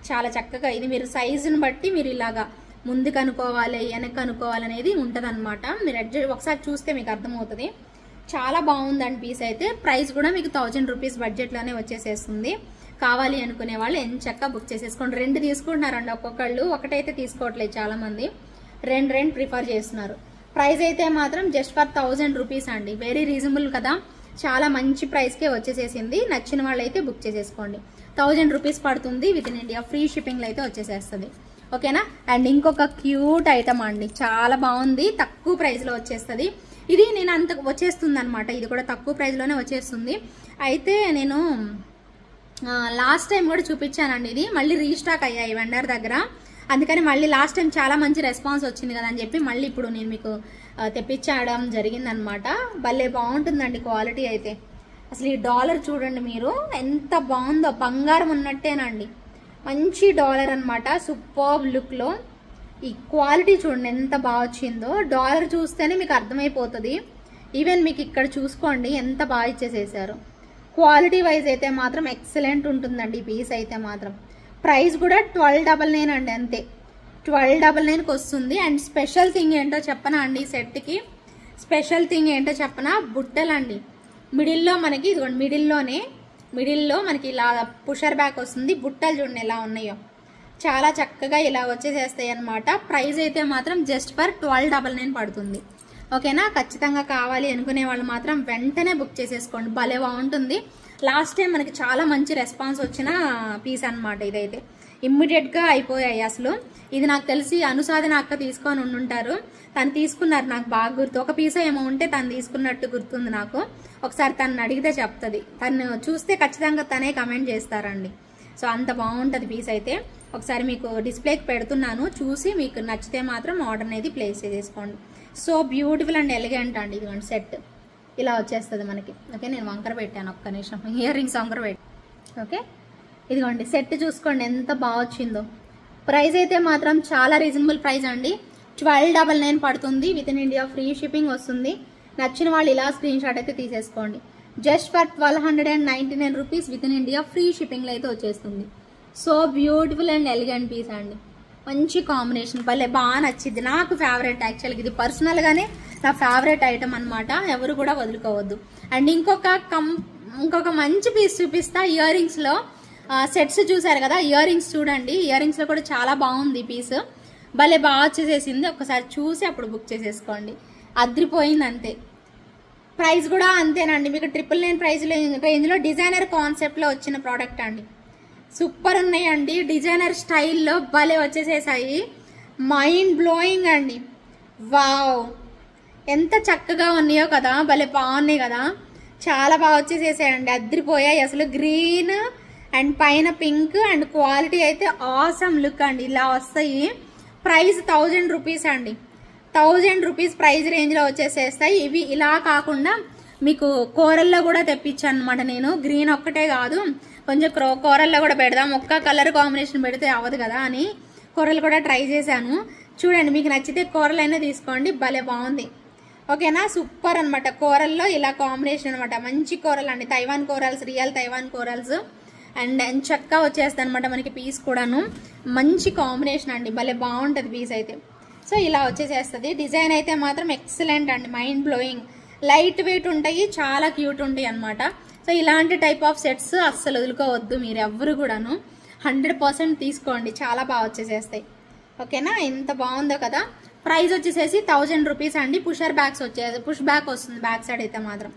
A: చాలా చక్కగా. ఇది మీరు సైజుని బట్టి మీరు ఇలాగా ముందుకు అనుకోవాలి వెనక్కి అనుకోవాలి అనేది ఉంటుంది అనమాట. మీరు అడ్జస్ట్ ఒకసారి చూస్తే మీకు అర్థమవుతుంది. చాలా బాగుందండి పీస్ అయితే. ప్రైస్ కూడా మీకు 1000 రూపీస్ బడ్జెట్లోనే వచ్చేసేస్తుంది. కావాలి అనుకునే వాళ్ళు ఎంచక్కా బుక్ చేసేసుకోండి. 2 తీసుకుంటున్నారండి ఒక్కొక్కళ్ళు, ఒకటైతే తీసుకోవట్లేదు చాలా మంది, రెండు ప్రిఫర్ చేస్తున్నారు. ప్రైస్ అయితే మాత్రం జస్ట్ ఫర్ 1000 రూపీస్ అండి, వెరీ రీజనబుల్ కదా, చాలా మంచి ప్రైస్కే వచ్చేసేసింది. నచ్చిన వాళ్ళు అయితే బుక్ చేసేసుకోండి. 1000 రూపీస్ పడుతుంది, విత్ ఇన్ ఇండియా ఫ్రీ షిప్పింగ్లో అయితే వచ్చేసేస్తుంది, ఓకేనా. అండ్ ఇంకొక క్యూట్ ఐటమ్ అండి, చాలా బాగుంది, తక్కువ ప్రైస్లో వచ్చేస్తుంది. ఇది నేను అంత వచ్చేస్తుంది అనమాట, ఇది కూడా తక్కువ ప్రైస్లోనే వచ్చేస్తుంది. అయితే నేను లాస్ట్ టైం కూడా చూపించానండి, ఇది మళ్ళీ రీస్టాక్ అయ్యాయి వెండర్ దగ్గర, అందుకని మళ్ళీ లాస్ట్ టైం చాలా మంచి రెస్పాన్స్ వచ్చింది కదా అని చెప్పి మళ్ళీ ఇప్పుడు నేను మీకు తెప్పించడం జరిగిందనమాట. భలే బాగుంటుందండి క్వాలిటీ అయితే. అసలు ఈ డాలర్ చూడండి మీరు, ఎంత బాగుందో, బంగారం ఉన్నట్టేనండి, మంచి డాలర్ అనమాట, సూపర్ లుక్లో. ఈ క్వాలిటీ చూడండి ఎంత బాగా వచ్చిందో, డాలర్ చూస్తేనే మీకు అర్థమైపోతుంది. ఈవెన్ మీకు ఇక్కడ చూసుకోండి ఎంత బాగా ఇచ్చేసేసారు. క్వాలిటీ వైజ్ అయితే మాత్రం ఎక్సలెంట్ ఉంటుందండి ఈ పీస్ అయితే మాత్రం. ప్రైస్ కూడా 1299 అండి, అంతే 1299కి వస్తుంది. అండ్ స్పెషల్ థింగ్ ఏంటో చెప్పనా అండి, సెట్కి స్పెషల్ థింగ్ ఏంటో చెప్పనా, బుట్టలండి. మిడిల్లో మనకి ఇదిగోండి, మిడిల్లో మనకి ఇలా పుషర్ బ్యాక్ వస్తుంది. బుట్టలు చూడండి ఎలా ఉన్నాయో, చాలా చక్కగా ఇలా వచ్చేసేస్తాయి అనమాట. ప్రైస్ అయితే మాత్రం జస్ట్ ఫర్ 1299 పడుతుంది, ఓకేనా. ఖచ్చితంగా కావాలి అనుకునే వాళ్ళు మాత్రం వెంటనే బుక్ చేసేసుకోండి, భలే బాగుంటుంది. లాస్ట్ టైం మనకి చాలా మంచి రెస్పాన్స్ వచ్చిన పీస్ అనమాట ఇదైతే. ఇమ్మీడియట్గా అయిపోయాయి అసలు. ఇది నాకు తెలిసి అనుసాధన అక్క తీసుకొని ఉండుంటారు, తను తీసుకున్నారు, నాకు బాగా గుర్తు. ఒక పీస్ ఏమో ఉంటే తను తీసుకున్నట్టు గుర్తుంది నాకు. ఒకసారి తను అడిగితే చెప్తుంది, తను చూస్తే ఖచ్చితంగా తనే కమెంట్ చేస్తారండి. సో అంత బాగుంటుంది పీస్ అయితే. ఒకసారి మీకు డిస్ప్లేకి పెడుతున్నాను, చూసి మీకు నచ్చితే మాత్రం ఆర్డర్ అనేది ప్లేస్ చేసేసుకోండి. సో బ్యూటిఫుల్ అండ్ ఎలిగెంట్ అండి, ఇదిగోండి సెట్ ఇలా వచ్చేస్తుంది మనకి, ఓకే. నేను వంకర పెట్టాను, ఒక్క నిమిషం, ఇయర్ రింగ్స్ వంకర పెట్టాను, ఓకే. ఇదిగోండి సెట్ చూసుకోండి ఎంత బాగా వచ్చిందో. ప్రైస్ అయితే మాత్రం చాలా రీజనబుల్ ప్రైస్ అండి, 1299 పడుతుంది, within India free shipping వస్తుంది. నచ్చిన వాళ్ళు ఇలా స్క్రీన్ షాట్ అయితే తీసేసుకోండి. Just for 1299 rupees, within India free షిప్పింగ్లో అయితే వచ్చేస్తుంది. So beautiful and elegant piece అండి, మంచి కాంబినేషన్, భలే బాగా నచ్చింది, నాకు ఫేవరెట్. యాక్చువల్గా ఇది పర్సనల్గానే నా ఫేవరెట్ ఐటమ్ అనమాట, ఎవరు కూడా వదులుకోవద్దు. అండ్ ఇంకొక మంచి పీస్ చూపిస్తా. ఇయర్ రింగ్స్లో సెట్స్ చూసారు కదా, ఇయర్ రింగ్స్ చూడండి, ఇయర్ రింగ్స్లో కూడా చాలా బాగుంది పీస్, భలే బాగా వచ్చేసేసింది. ఒకసారి చూసి అప్పుడు బుక్ చేసేసుకోండి, అద్రిపోయింది అంతే. ప్రైస్ కూడా అంతేనండి, మీకు 999 రేంజ్లో డిజైనర్ కాన్సెప్ట్లో వచ్చిన ప్రోడక్ట్ అండి. సూపర్ ఉన్నాయండి, డిజైనర్ స్టైల్లో భలే వచ్చేసేసాయి, మైండ్ బ్లోయింగ్ అండి. వావ్, ఎంత చక్కగా ఉన్నాయో కదా, భలే బాగున్నాయి కదా, చాలా బాగా వచ్చేసేసాయండి, అద్రిపోయాయి అసలు. గ్రీన్ అండ్ పైన పింక్ అండ్ క్వాలిటీ అయితే ఆసమ్ లుక్ అండి, ఇలా వస్తాయి. ప్రైస్ 1000 రూపీస్ అండి, 1000 రూపీస్ ప్రైస్ రేంజ్లో వచ్చేసేస్తాయి. ఇవి ఇలా కాకుండా మీకు కోరల్లో కూడా తెప్పించాను అనమాట నేను. గ్రీన్ ఒక్కటే కాదు, కొంచెం కోరల్లో కూడా పెడదాం, ఒక్క కలర్ కాంబినేషన్ పెడితే అవ్వదు కదా అని కూరలు కూడా ట్రై చేశాను. చూడండి, మీకు నచ్చితే కూరలు అయినా తీసుకోండి, భలే బాగుంది, ఓకేనా. సూపర్ అనమాట, కూరల్లో ఇలా కాంబినేషన్ అనమాట, మంచి కూరలు అండి, Taiwan corals, real Taiwan corals. And చక్కగా వచ్చేస్తుంది అనమాట మనకి పీస్ కూడాను, మంచి కాంబినేషన్ అండి, భలే బాగుంటుంది పీస్ అయితే. సో ఇలా వచ్చేసేస్తుంది. డిజైన్ అయితే మాత్రం ఎక్సలెంట్ అండి, మైండ్ బ్లోయింగ్. లైట్ వెయిట్ ఉంటాయి, చాలా క్యూట్ ఉంటాయి అన్నమాట. సో ఇలాంటి టైప్ ఆఫ్ సెట్స్ అస్సలు వదులుకోవద్దు మీరు ఎవ్వరు కూడాను. 100% తీసుకోండి, చాలా బాగా వచ్చేసేస్తాయి. ఓకేనా, ఎంత బాగుందో కదా. ప్రైస్ వచ్చేసేసి 1000 రూపీస్ అండి. పుష్ బ్యాక్ వస్తుంది బ్యాక్ సైడ్ అయితే మాత్రం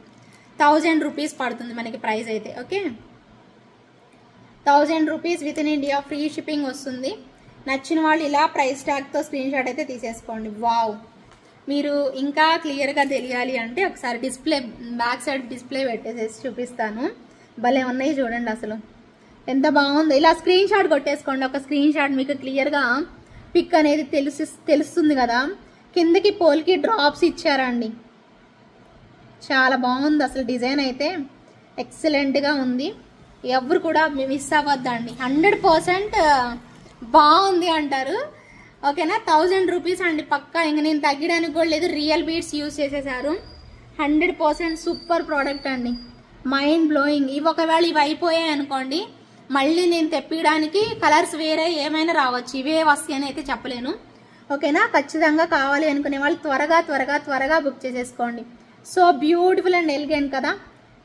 A: 1000 రూపీస్ పడుతుంది మనకి ప్రైస్ అయితే. Okay, 1000 rupees within India, free shipping వస్తుంది. నచ్చిన వాళ్ళు ఇలా ప్రైస్ ట్యాగ్తో స్క్రీన్ షాట్ అయితే తీసేసుకోండి. వావ్, మీరు ఇంకా క్లియర్గా తెలియాలి అంటే ఒకసారి డిస్ప్లే బ్యాక్ సైడ్ డిస్ప్లే పెట్టేసేసి చూపిస్తాను. భలే ఉన్నాయి చూడండి, అసలు ఎంత బాగుందో. ఇలా స్క్రీన్ షాట్ కొట్టేసుకోండి. ఒక స్క్రీన్ షాట్ మీకు క్లియర్గా పిక్ అనేది తెలుస్తుంది కదా. కిందకి పోల్కి డ్రాప్స్ ఇచ్చారండి, చాలా బాగుంది అసలు. డిజైన్ అయితే ఎక్సలెంట్గా ఉంది, ఎవరు కూడా మిస్ అవ్వద్దండి. 100% బాగుంది అంటారు. ఓకేనా, 1000 రూపీస్ అండి పక్కా. ఇంక నేను తగ్గడానికి కూడా లేదు, రియల్ బీడ్స్ యూజ్ చేసేసారు. 100% సూపర్ ప్రోడక్ట్ అండి, మైండ్ బ్లోయింగ్. ఇవి ఒకవేళ ఇవి అయిపోయాయి అనుకోండి, మళ్ళీ నేను తెప్పించడానికి కలర్స్ వేరే ఏమైనా రావచ్చు, ఇవే వస్తాయి అని అయితే చెప్పలేను. ఓకేనా, ఖచ్చితంగా కావాలి అనుకునే వాళ్ళు త్వరగా బుక్ చేసేసుకోండి. సో బ్యూటిఫుల్ అండ్ ఎలిగెంట్ కదా,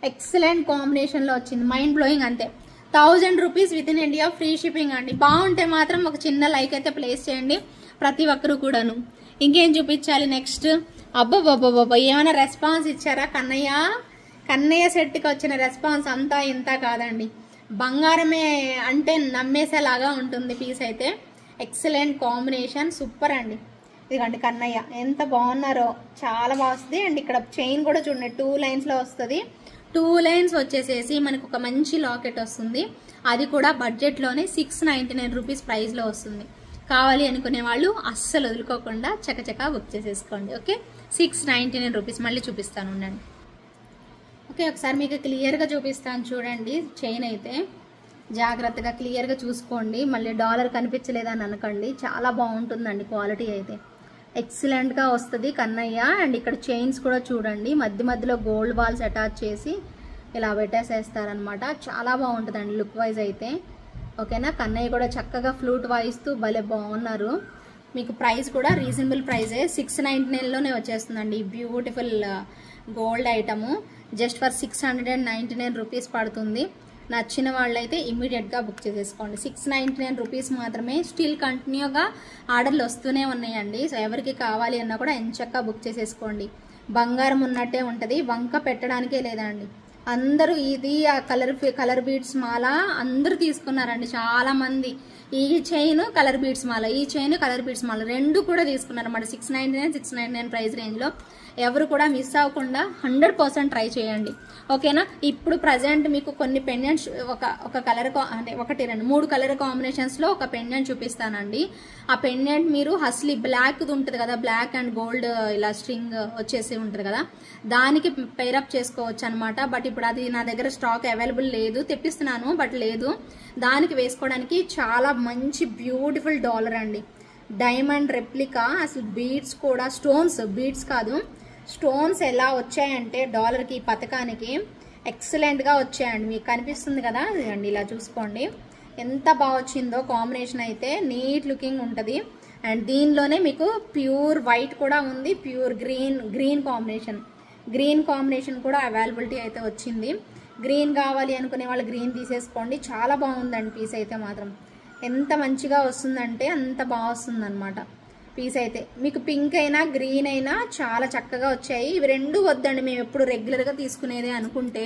A: ఎక్సలెంట్ కాంబినేషన్లో వచ్చింది, మైండ్ బ్లోయింగ్ అంతే. 1000 rupees within India, free shipping అండి. బాగుంటే మాత్రం ఒక చిన్న లైక్ అయితే ప్లేస్ చేయండి ప్రతి ఒక్కరు కూడాను. ఇంకేం చూపించాలి నెక్స్ట్? అబ్బబ్బబ్బబ్బ, ఏమైనా రెస్పాన్స్ ఇచ్చారా? కన్నయ్య సెట్కి వచ్చిన రెస్పాన్స్ అంతా ఇంత కాదండి. బంగారమే అంటే నమ్మేసేలాగా ఉంటుంది పీస్ అయితే. ఎక్సలెంట్ కాంబినేషన్, సూపర్ అండి. ఇదిగండి కన్నయ్య ఎంత బాగున్నారో, చాలా బాగా వస్తుంది. అండ్ ఇక్కడ చైన్ కూడా చూడండి 2 లైన్స్లో వస్తుంది. 2 లైన్స్ వచ్చేసేసి మనకు ఒక మంచి లాకెట్ వస్తుంది. అది కూడా బడ్జెట్లోనే 699 రూపీస్ ప్రైస్లో వస్తుంది. కావాలి అనుకునే వాళ్ళు అస్సలు వదులుకోకుండా చకచకా బుక్ చేసేసుకోండి. Okay, 699 rupees. మళ్ళీ చూపిస్తాను ఉండండి. ఓకే, ఒకసారి మీకు క్లియర్గా చూపిస్తాను చూడండి. చైన్ అయితే జాగ్రత్తగా క్లియర్గా చూసుకోండి, మళ్ళీ డాలర్ కనిపించలేదని అనకండి. చాలా బాగుంటుందండి, క్వాలిటీ అయితే ఎక్సలెంట్గా వస్తుంది కన్నయ్య. అండ్ ఇక్కడ చైన్స్ కూడా చూడండి, మధ్యలో గోల్డ్ బాల్స్ అటాచ్ చేసి ఇలా పెట్టేసేస్తారనమాట. చాలా బాగుంటుందండి లుక్ వైజ్ అయితే. ఓకేనా, కన్నయ్య కూడా చక్కగా ఫ్లూట్ వాయిస్తూ భలే బాగున్నారు. మీకు ప్రైస్ కూడా రీజనబుల్ ప్రైజే, 699లోనే వచ్చేస్తుందండి. Beautiful gold item just for 699 rupees పడుతుంది. నచ్చిన వాళ్ళైతే ఇమ్మీడియట్గా బుక్ చేసేసుకోండి. 699 రూపీస్ మాత్రమే. స్టిల్ కంటిన్యూగా ఆర్డర్లు వస్తూనే ఉన్నాయండి. సో ఎవరికి కావాలి అన్నా కూడా ఎంచక్కా బుక్ చేసేసుకోండి. బంగారం ఉన్నట్టే ఉంటుంది, వంక పెట్టడానికే లేదండి. అందరూ ఇది ఆ కలర్ బీడ్స్ మాల అందరూ తీసుకున్నారండి చాలామంది. ఈ చైన్ కలర్ బీడ్స్ మాల, ఈ చైన్ కలర్ బీడ్స్ మాల రెండు కూడా తీసుకున్నారన్నమాట. 699 ప్రైస్ రేంజ్లో. ఎవరు కూడా మిస్ అవ్వకుండా 100% ట్రై చేయండి. ఓకేనా, ఇప్పుడు ప్రజెంట్ మీకు కొన్ని పెండెంట్స్ ఒక కలర్ అంటే 1 2 3 కలర్ కాంబినేషన్స్లో ఒక పెండెంట్ చూపిస్తానండి. ఆ పెండెంట్ మీరు హస్లీ బ్లాక్ది ఉంటుంది కదా, బ్లాక్ అండ్ గోల్డ్ ఇలా స్ట్రింగ్ వచ్చేసి ఉంటుంది కదా, దానికి పేరప్ చేసుకోవచ్చు అనమాట. బట్ ఇప్పుడు అది నా దగ్గర స్టాక్ అవైలబుల్ లేదు, తెప్పిస్తున్నాను బట్ లేదు. దానికి వేసుకోవడానికి చాలా మంచి బ్యూటిఫుల్ డాలర్ అండి, డైమండ్ రెప్లికా. అసలు బీడ్స్ కూడా బీడ్స్ కాదు, స్టోన్స్ ఎలా వచ్చాయంటే డాలర్కి పథకానికి ఎక్సలెంట్గా వచ్చాయండి. మీకు కనిపిస్తుంది కదా, అండి ఇలా చూసుకోండి ఎంత బాగా వచ్చిందో. కాంబినేషన్ అయితే నీట్ లుకింగ్ ఉంటుంది. అండ్ దీనిలోనే మీకు ప్యూర్ వైట్ కూడా ఉంది, ప్యూర్ గ్రీన్ కాంబినేషన్ కూడా అవైలబిలిటీ అయితే వచ్చింది. గ్రీన్ కావాలి అనుకునే వాళ్ళు గ్రీన్ తీసేసుకోండి. చాలా బాగుందండి పీస్ అయితే మాత్రం. ఎంత మంచిగా వస్తుందంటే అంత బాగా వస్తుంది అనమాట పీస్ అయితే. మీకు పింక్ అయినా గ్రీన్ అయినా చాలా చక్కగా వచ్చాయి. ఇవి రెండు వద్దండి, మేము ఎప్పుడు రెగ్యులర్గా తీసుకునేదే అనుకుంటే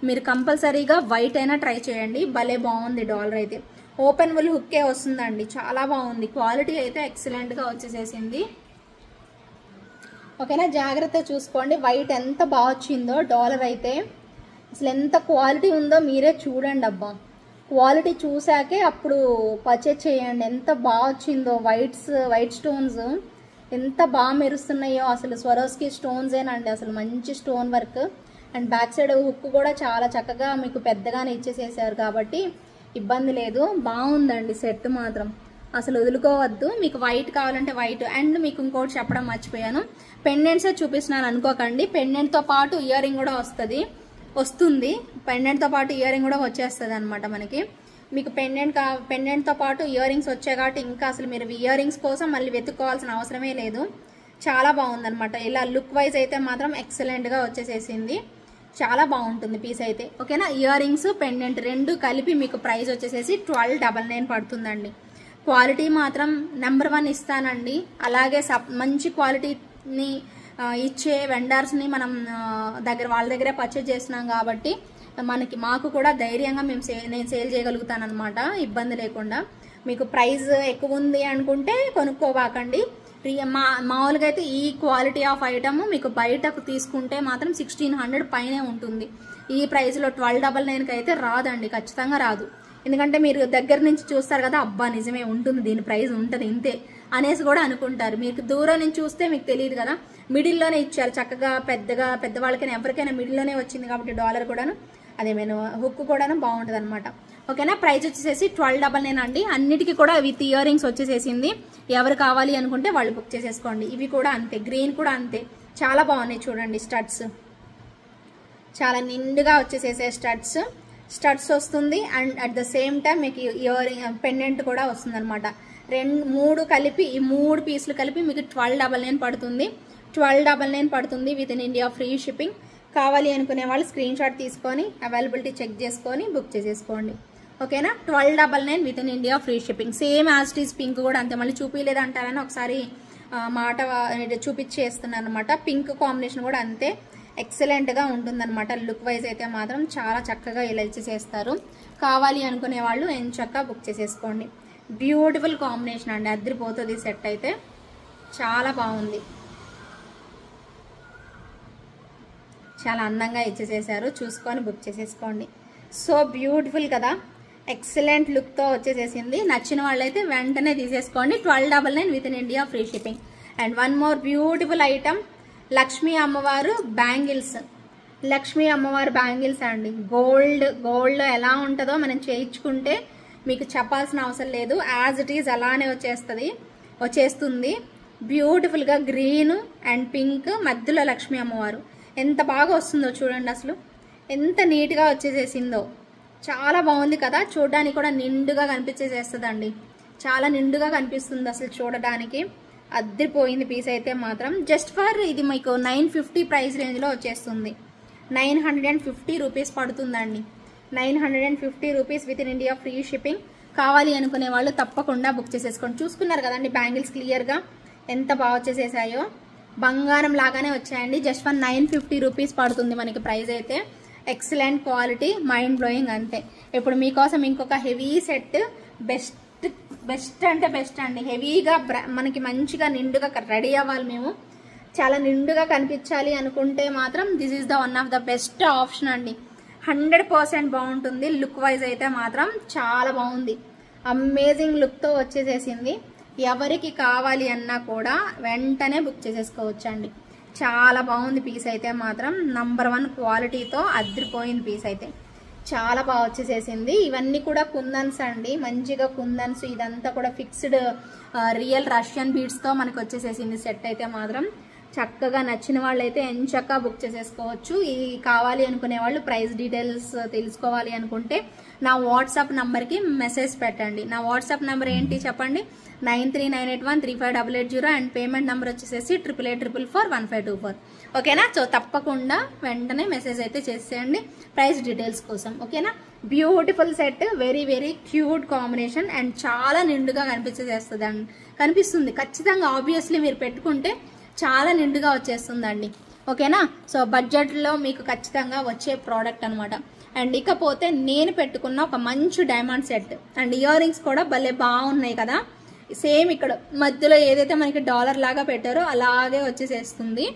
A: మీరు కంపల్సరీగా వైట్ అయినా ట్రై చేయండి. భలే బాగుంది డాలర్ అయితే. ఓపెన్ ఫుల్ హుక్కే వస్తుందండి, చాలా బాగుంది. క్వాలిటీ అయితే ఎక్సలెంట్గా వచ్చేసేసింది. ఓకేనా, జాగ్రత్త చూసుకోండి. వైట్ ఎంత బాగా వచ్చిందో డాలర్ అయితే, అసలు ఎంత క్వాలిటీ ఉందో మీరే చూడండి. అబ్బా, క్వాలిటీ చూసాకే అప్పుడు పర్చేజ్ చేయండి. ఎంత బాగా వచ్చిందో. వైట్ స్టోన్స్ ఎంత బాగా మెరుస్తున్నాయో అసలు. స్వరోస్కి స్టోన్సేనండి, అసలు మంచి stone work. And back side hook కూడా చాలా చక్కగా మీకు పెద్దగానే ఇచ్చేసేసారు కాబట్టి ఇబ్బంది లేదు. బాగుందండి సెట్ మాత్రం, అసలు వదులుకోవద్దు. మీకు వైట్ కావాలంటే వైట్. అండ్ మీకు ఇంకోటి చెప్పడం మర్చిపోయాను, పెండెంట్సే చూపిస్తున్నాను అనుకోకండి. పెండెంట్తో పాటు ఇయర్ రింగ్ కూడా వస్తుంది. పెండెంట్తో పాటు ఇయర్ రింగ్ కూడా వచ్చేస్తుంది అనమాట మనకి. మీకు పెండెంట్తో పాటు ఇయర్ రింగ్స్ వచ్చాయి కాబట్టి ఇంకా అసలు మీరు ఇయర్ రింగ్స్ కోసం మళ్ళీ వెతుక్కోవాల్సిన అవసరమే లేదు. చాలా బాగుందనమాట. ఇలా లుక్ వైజ్ అయితే మాత్రం ఎక్సలెంట్గా వచ్చేసేసింది. చాలా బాగుంటుంది పీస్ అయితే. ఓకేనా, ఇయర్ రింగ్స్ పెండెంట్ రెండు కలిపి మీకు ప్రైస్ వచ్చేసేసి 1299 పడుతుందండి. క్వాలిటీ మాత్రం నెంబర్ 1 ఇస్తానండి. అలాగే మంచి క్వాలిటీని ఇచ్చే వెండర్స్ని మనం వాళ్ళ దగ్గరే పర్చేజ్ చేస్తున్నాం కాబట్టి మాకు కూడా ధైర్యంగా నేను సేల్ చేయగలుగుతాను అనమాట, ఇబ్బంది లేకుండా. మీకు ప్రైస్ ఎక్కువ ఉంది అనుకుంటే కొనుక్కోవాకండి. మామూలుగా అయితే ఈ క్వాలిటీ ఆఫ్ ఐటమ్ మీకు బయటకు తీసుకుంటే మాత్రం 1600 పైనే ఉంటుంది. ఈ ప్రైస్లో 1299కి అయితే రాదండి, ఖచ్చితంగా రాదు. ఎందుకంటే మీరు దగ్గర నుంచి చూస్తారు కదా, అబ్బా నిజమే ఉంటుంది, దీని ప్రైస్ ఉంటుంది ఇంతే అనేసి కూడా అనుకుంటారు. మీకు దూరం నుంచి చూస్తే మీకు తెలియదు కదా, మిడిల్లోనే ఇచ్చారు చక్కగా. పెద్దవాళ్ళకైనా ఎవరికైనా మిడిల్లోనే వచ్చింది కాబట్టి డాలర్ కూడాను, అదే నేను హుక్ కూడాను బాగుంటుంది అనమాట. ఓకేనా, ప్రైస్ వచ్చేసేసి 1299 అండి. అన్నిటికీ కూడా విత్ ఇయర్ రింగ్స్ వచ్చేసేసింది. ఎవరు కావాలి అనుకుంటే వాళ్ళు బుక్ చేసేసుకోండి. ఇవి కూడా అంతే, గ్రీన్ కూడా అంతే, చాలా బాగున్నాయి చూడండి. స్టడ్స్ చాలా నిండుగా వచ్చేసేసే స్టడ్స్ వస్తుంది. And at the same time మీకు ఇయర్ పెండెంట్ కూడా వస్తుంది అనమాట. 3 కలిపి, ఈ 3 పీసులు కలిపి మీకు 1299 పడుతుంది. 1299 పడుతుంది within India free shipping. కావాలి అనుకునే వాళ్ళు స్క్రీన్ షాట్ తీసుకొని అవైలబిలిటీ చెక్ చేసుకొని బుక్ చేసేసుకోండి. ఓకేనా, 1299 with in India free shipping. Same as it is pink కూడా అంతే. మళ్ళీ చూపించలేదంటారని ఒకసారి మాట చూపించేస్తున్నాను అనమాట. పింక్ కాంబినేషన్ కూడా అంతే ఎక్సలెంట్గా ఉంటుందన్నమాట. లుక్ వైజ్ అయితే మాత్రం చాలా చక్కగా ఇలా ఇచ్చేసేస్తారు. కావాలి అనుకునే వాళ్ళు ఎంచక్కా బుక్ చేసేసుకోండి. బ్యూటిఫుల్ కాంబినేషన్ అండి, అదిరిపోతుంది. సెట్ అయితే చాలా బాగుంది, చాలా అందంగా ఇచ్చేసేసారు. చూసుకొని బుక్ చేసేసుకోండి. సో బ్యూటిఫుల్ కదా, ఎక్సలెంట్ లుక్తో వచ్చేసేసింది. నచ్చిన వాళ్ళైతే వెంటనే తీసేసుకోండి. 1299 with in India free shipping. And one more beautiful item, Lakshmi అమ్మవారు బ్యాంగిల్స్. లక్ష్మీ అమ్మవారు బ్యాంగిల్స్ అండి. గోల్డ్లో ఎలా ఉంటుందో మనం చేయించుకుంటే మీకు చెప్పాల్సిన అవసరం లేదు, యాజ్ ఇట్ ఈజ్ అలానే వచ్చేస్తుంది. బ్యూటిఫుల్గా గ్రీన్ అండ్ పింక్ మధ్యలో లక్ష్మీ అమ్మవారు ఎంత బాగా వస్తుందో చూడండి. అసలు ఎంత నీట్గా వచ్చేసేసిందో, చాలా బాగుంది కదా. చూడడానికి కూడా నిండుగా కనిపించేసేస్తుందండి, చాలా నిండుగా కనిపిస్తుంది అసలు చూడడానికి. అద్దరిపోయింది పీస్ అయితే మాత్రం. జస్ట్ ఫర్ ఇది మీకు 950 ప్రైస్ రేంజ్లో వచ్చేస్తుంది. 950 రూపీస్ పడుతుందండి. 950 rupees within India free shipping. కావాలి అనుకునే వాళ్ళు తప్పకుండా బుక్ చేసేసుకోండి. చూసుకున్నారు కదండి బ్యాంగిల్స్ క్లియర్గా ఎంత బాగా వచ్చేసేసాయో, బంగారం లాగానే వచ్చాయండి. జస్ట్ ఫర్ 950 రూపీస్ పడుతుంది మనకి ప్రైస్ అయితే. ఎక్సలెంట్ క్వాలిటీ, మైండ్ బ్లోయింగ్ అంతే. ఇప్పుడు మీకోసం ఇంకొక హెవీ సెట్, బెస్ట్ అంటే బెస్ట్ అండి. హెవీగా మనకి మంచిగా నిండుగా రెడీ అవ్వాలి, మేము చాలా నిండుగా కనిపించాలి అనుకుంటే మాత్రం this is the one of the best option అండి. 100% బాగుంటుంది. లుక్ వైజ్ అయితే మాత్రం చాలా బాగుంది, అమేజింగ్ లుక్తో వచ్చేసేసింది. ఎవరికి కావాలి అన్నా కూడా వెంటనే బుక్ చేసేసుకోవచ్చండి. చాలా బాగుంది పీస్ అయితే మాత్రం. నంబర్ 1 క్వాలిటీతో అదిరిపోయింది పీస్ అయితే, చాలా బాగా వచ్చేసేసింది. ఇవన్నీ కూడా కుందన్స్ అండి, మంచిగా కుందన్స్. ఇదంతా కూడా ఫిక్స్డ్ రియల్ రష్యన్ బీడ్స్తో మనకు వచ్చేసేసింది సెట్ అయితే మాత్రం. చక్కగా నచ్చిన వాళ్ళైతే ఎంచక్కా బుక్ చేసేసుకోవచ్చు. ఈ కావాలి అనుకునే వాళ్ళు ప్రైస్ డీటెయిల్స్ తెలుసుకోవాలి అనుకుంటే నా వాట్సాప్ నంబర్కి మెసేజ్ పెట్టండి. నా వాట్సాప్ నెంబర్ ఏంటి చెప్పండి, 9398135880. అండ్ పేమెంట్ నెంబర్ వచ్చేసేసి 8884441524. ఓకేనా. సో తప్పకుండా వెంటనే మెసేజ్ అయితే చేసేయండి ప్రైస్ డీటెయిల్స్ కోసం. ఓకేనా. Beautiful set, very very cute combination and చాలా నిండుగా కనిపిస్తుంది ఖచ్చితంగా. ఆబ్వియస్లీ మీరు పెట్టుకుంటే చాలా నిండుగా వచ్చేస్తుందండి. ఓకేనా. సో బడ్జెట్లో మీకు ఖచ్చితంగా వచ్చే ప్రోడక్ట్ అనమాట. అండ్ ఇకపోతే నేను పెట్టుకున్న ఒక మంచి diamond set and earrings కూడా భలే బాగున్నాయి కదా. సేమ్ ఇక్కడ మధ్యలో ఏదైతే మనకి డాలర్ లాగా పెట్టారో అలాగే వచ్చేసేస్తుంది.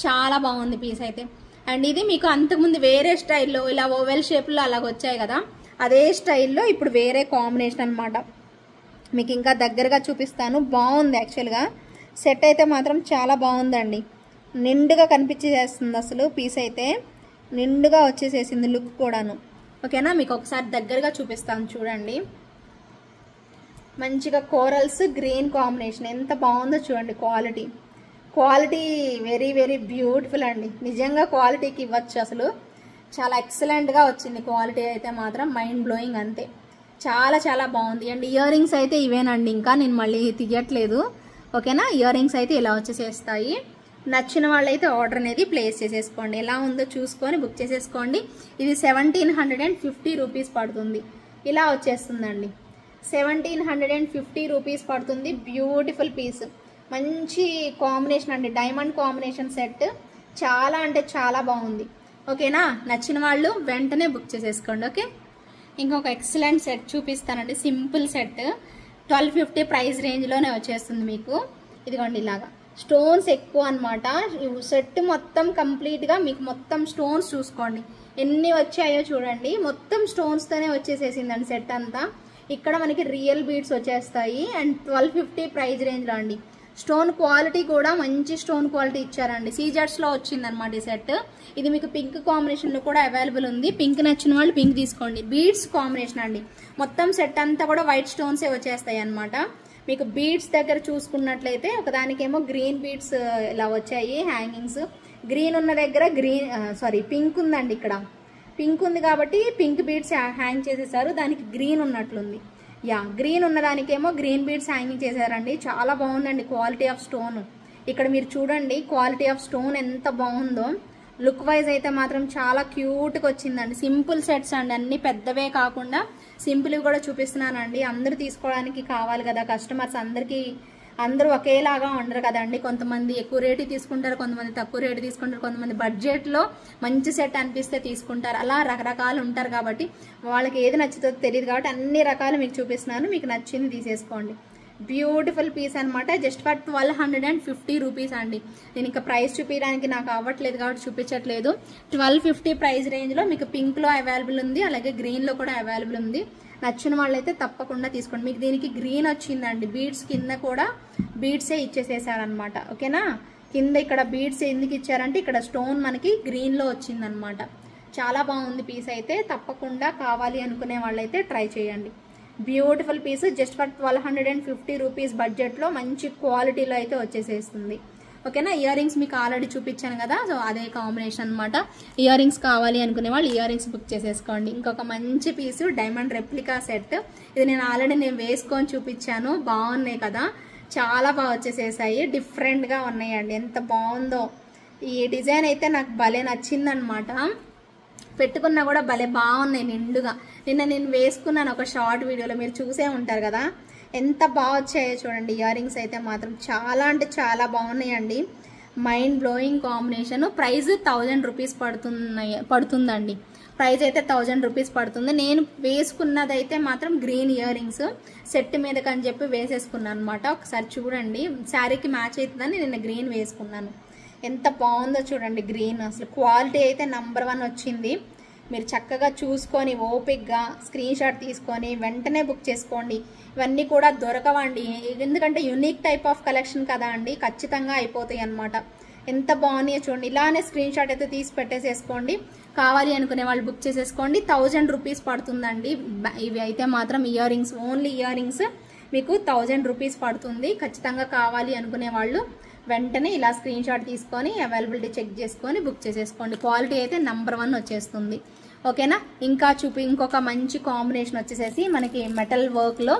A: చాలా బాగుంది పీస్ అయితే. అండ్ ఇది మీకు అంతకుముందు వేరే స్టైల్లో ఇలా ఓవెల్ షేప్లో అలాగ వచ్చాయి కదా, అదే స్టైల్లో ఇప్పుడు వేరే కాంబినేషన్ అనమాట. మీకు ఇంకా దగ్గరగా చూపిస్తాను. బాగుంది యాక్చువల్గా సెట్ అయితే మాత్రం చాలా బాగుందండి. నిండుగా కనిపించేస్తుంది అసలు పీస్ అయితే, నిండుగా వచ్చేసేసింది లుక్ కూడాను. ఓకేనా. మీకు ఒకసారి దగ్గరగా చూపిస్తాను చూడండి. మంచిగా కోరల్స్ గ్రీన్ కాంబినేషన్ ఎంత బాగుందో చూడండి. క్వాలిటీ వెరీ వెరీ బ్యూటిఫుల్ అండి. నిజంగా క్వాలిటీకి ఇవ్వచ్చు అసలు. చాలా ఎక్సలెంట్గా వచ్చింది క్వాలిటీ అయితే మాత్రం, మైండ్ బ్లోయింగ్ అంతే. చాలా చాలా బాగుంది. అండ్ ఇయర్ రింగ్స్ అయితే ఇవేనండి, ఇంకా నేను మళ్ళీ తీయట్లేదు. ఓకేనా. ఇయర్ రింగ్స్ అయితే ఇలా వచ్చేసేస్తాయి. నచ్చిన వాళ్ళైతే ఆర్డర్ అనేది ప్లేస్ చేసేసుకోండి. ఎలా ఉందో చూసుకొని బుక్ చేసేసుకోండి. ఇది 1750 రూపీస్ పడుతుంది. ఇలా వచ్చేస్తుందండి. 1750 రూపీస్ పడుతుంది. బ్యూటిఫుల్ పీస్, మంచి కాంబినేషన్ అండి, డైమండ్ కాంబినేషన్ సెట్. చాలా అంటే చాలా బాగుంది. ఓకేనా. నచ్చిన వాళ్ళు వెంటనే బుక్ చేసేసుకోండి. ఓకే. ఇంకొక ఎక్సలెంట్ సెట్ చూపిస్తానండి. సింపుల్ సెట్ 1250 ప్రైస్ రేంజ్లోనే వచ్చేస్తుంది మీకు. ఇదిగోండి ఇలాగా స్టోన్స్ ఎక్కువ అనమాట. సెట్ మొత్తం కంప్లీట్గా మీకు మొత్తం స్టోన్స్ చూసుకోండి ఎన్ని వచ్చాయో చూడండి. మొత్తం స్టోన్స్తోనే వచ్చేసేసిందండి సెట్ అంతా. ఇక్కడ మనకి రియల్ బీడ్స్ వచ్చేస్తాయి. అండ్ 1250 ప్రైస్ రేంజ్లో అండి. స్టోన్ క్వాలిటీ కూడా మంచి స్టోన్ క్వాలిటీ ఇచ్చారండి. సీజర్స్లో వచ్చిందనమాట ఈ సెట్. ఇది మీకు పింక్ కాంబినేషన్లో కూడా అవైలబుల్ ఉంది. పింక్ నచ్చిన వాళ్ళు పింక్ తీసుకోండి. బీడ్స్ కాంబినేషన్ అండి. మొత్తం సెట్ అంతా కూడా వైట్ స్టోన్సే వచ్చేస్తాయి అనమాట. మీకు బీడ్స్ దగ్గర చూసుకున్నట్లయితే ఒకదానికేమో గ్రీన్ బీడ్స్ ఇలా వచ్చాయి హ్యాంగింగ్స్. గ్రీన్ ఉన్న దగ్గర పింక్ ఉందండి. ఇక్కడ పింక్ ఉంది కాబట్టి పింక్ బీడ్స్ హ్యాంగ్ చేసేసారు. దానికి గ్రీన్ ఉన్నట్లుంది. గ్రీన్ ఉన్నదానికేమో గ్రీన్ బీడ్స్ హ్యాంగింగ్ చేశారండి. చాలా బాగుందండి క్వాలిటీ ఆఫ్ స్టోన్. ఇక్కడ మీరు చూడండి క్వాలిటీ ఆఫ్ స్టోన్ ఎంత బాగుందో. లుక్ వైజ్ అయితే మాత్రం చాలా క్యూట్గా వచ్చిందండి. సింపుల్ సెట్స్ అండి, అన్ని పెద్దవే కాకుండా సింపుల్వి కూడా చూపిస్తున్నానండి. అందరూ తీసుకోవడానికి కావాలి కదా కస్టమర్స్. అందరూ ఒకేలాగా ఉండరు కదండి. కొంతమంది ఎక్కువ రేటు తీసుకుంటారు, కొంతమంది తక్కువ రేటు తీసుకుంటారు, కొంతమంది బడ్జెట్లో మంచి సెట్ అనిపిస్తే తీసుకుంటారు. అలా రకరకాలు ఉంటారు కాబట్టి వాళ్ళకి ఏది నచ్చుతుందో తెలియదు కాబట్టి అన్ని రకాలు మీకు చూపిస్తున్నాను. మీకు నచ్చింది తీసేసుకోండి. బ్యూటిఫుల్ పీస్ అనమాట. జస్ట్ ఫర్ 1250 రూపీస్ అండి. నేను ఇంకా ప్రైస్ చూపించడానికి నాకు అవ్వట్లేదు కాబట్టి చూపించట్లేదు. 1250 ప్రైస్ రేంజ్లో మీకు పింక్లో అవైలబుల్ ఉంది, అలాగే గ్రీన్లో కూడా అవైలబుల్ ఉంది. నచ్చిన వాళ్ళైతే తప్పకుండా తీసుకోండి. మీకు దీనికి గ్రీన్ వచ్చిందండి. బీడ్స్ కింద కూడా బీడ్సే ఇచ్చేసేసారనమాట. ఓకేనా. కింద ఇక్కడ బీడ్స్ ఎందుకు ఇచ్చారంటే ఇక్కడ స్టోన్ మనకి గ్రీన్లో వచ్చిందనమాట. చాలా బాగుంది పీస్ అయితే. తప్పకుండా కావాలి అనుకునే వాళ్ళైతే ట్రై చేయండి. Beautiful piece just for 1250 rupees బడ్జెట్లో మంచి క్వాలిటీలో అయితే వచ్చేసేస్తుంది. ఓకేనా. ఇయర్ రింగ్స్ మీకు ఆల్రెడీ చూపించాను కదా, సో అదే కాంబినేషన్ అనమాట. ఇయర్ రింగ్స్ కావాలి అనుకునే వాళ్ళు ఇయర్ రింగ్స్ బుక్ చేసేసుకోండి. ఇంకొక మంచి పీసు డైమండ్ రెప్లికా సెట్. ఇది నేను ఆల్రెడీ వేసుకొని చూపించాను. బాగున్నాయి కదా, చాలా బాగా వచ్చేసేసాయి. డిఫరెంట్గా ఉన్నాయండి. ఎంత బాగుందో ఈ డిజైన్ అయితే నాకు భలే నచ్చిందనమాట. పెట్టుకున్నా కూడా భలే బాగున్నాయి నిండుగా. నిన్న నేను వేసుకున్నాను ఒక షార్ట్ వీడియోలో, మీరు చూసే ఉంటారు కదా. ఎంత బాగా వచ్చాయో చూడండి. ఇయర్ రింగ్స్ అయితే మాత్రం చాలా అంటే చాలా బాగున్నాయండి. Mind blowing combination. Price 1000 rupees పడుతుందండి. ప్రైస్ అయితే 1000 రూపీస్ పడుతుంది. నేను వేసుకున్నదైతే మాత్రం గ్రీన్ ఇయర్ రింగ్స్ సెట్ మీదకి అని చెప్పి వేసేసుకున్నాను అనమాట. ఒకసారి చూడండి, శారీకి మ్యాచ్ అవుతుందని నేను గ్రీన్ వేసుకున్నాను. ఎంత బాగుందో చూడండి గ్రీన్. అసలు క్వాలిటీ అయితే నంబర్ 1 వచ్చింది. మీరు చక్కగా చూసుకొని ఓపిక్గా స్క్రీన్ షాట్ తీసుకొని వెంటనే బుక్ చేసుకోండి. ఇవన్నీ కూడా దొరకవండి, ఎందుకంటే యూనిక్ టైప్ ఆఫ్ కలెక్షన్ కదా అండి. ఖచ్చితంగా అయిపోతాయి అన్నమాట. ఎంత బాగున్నాయో చూడండి. ఇలానే స్క్రీన్ షాట్ అయితే తీసి పెట్టేసేసుకోండి. కావాలి అనుకునే వాళ్ళు బుక్ చేసేసుకోండి. 1000 రూపీస్ పడుతుందండి. ఇవి అయితే మాత్రం ear rings, only ear rings మీకు 1000 రూపీస్ పడుతుంది. ఖచ్చితంగా కావాలి అనుకునే వాళ్ళు వెంటనే ఇలా స్క్రీన్ షాట్ తీసుకొని అవైలబిలిటీ చెక్ చేసుకొని బుక్ చేసేసుకోండి. క్వాలిటీ అయితే నంబర్ 1 వచ్చేస్తుంది. ఓకేనా. ఇంకా ఇంకొక మంచి కాంబినేషన్ వచ్చేసేసి మనకి మెటల్ వర్క్లో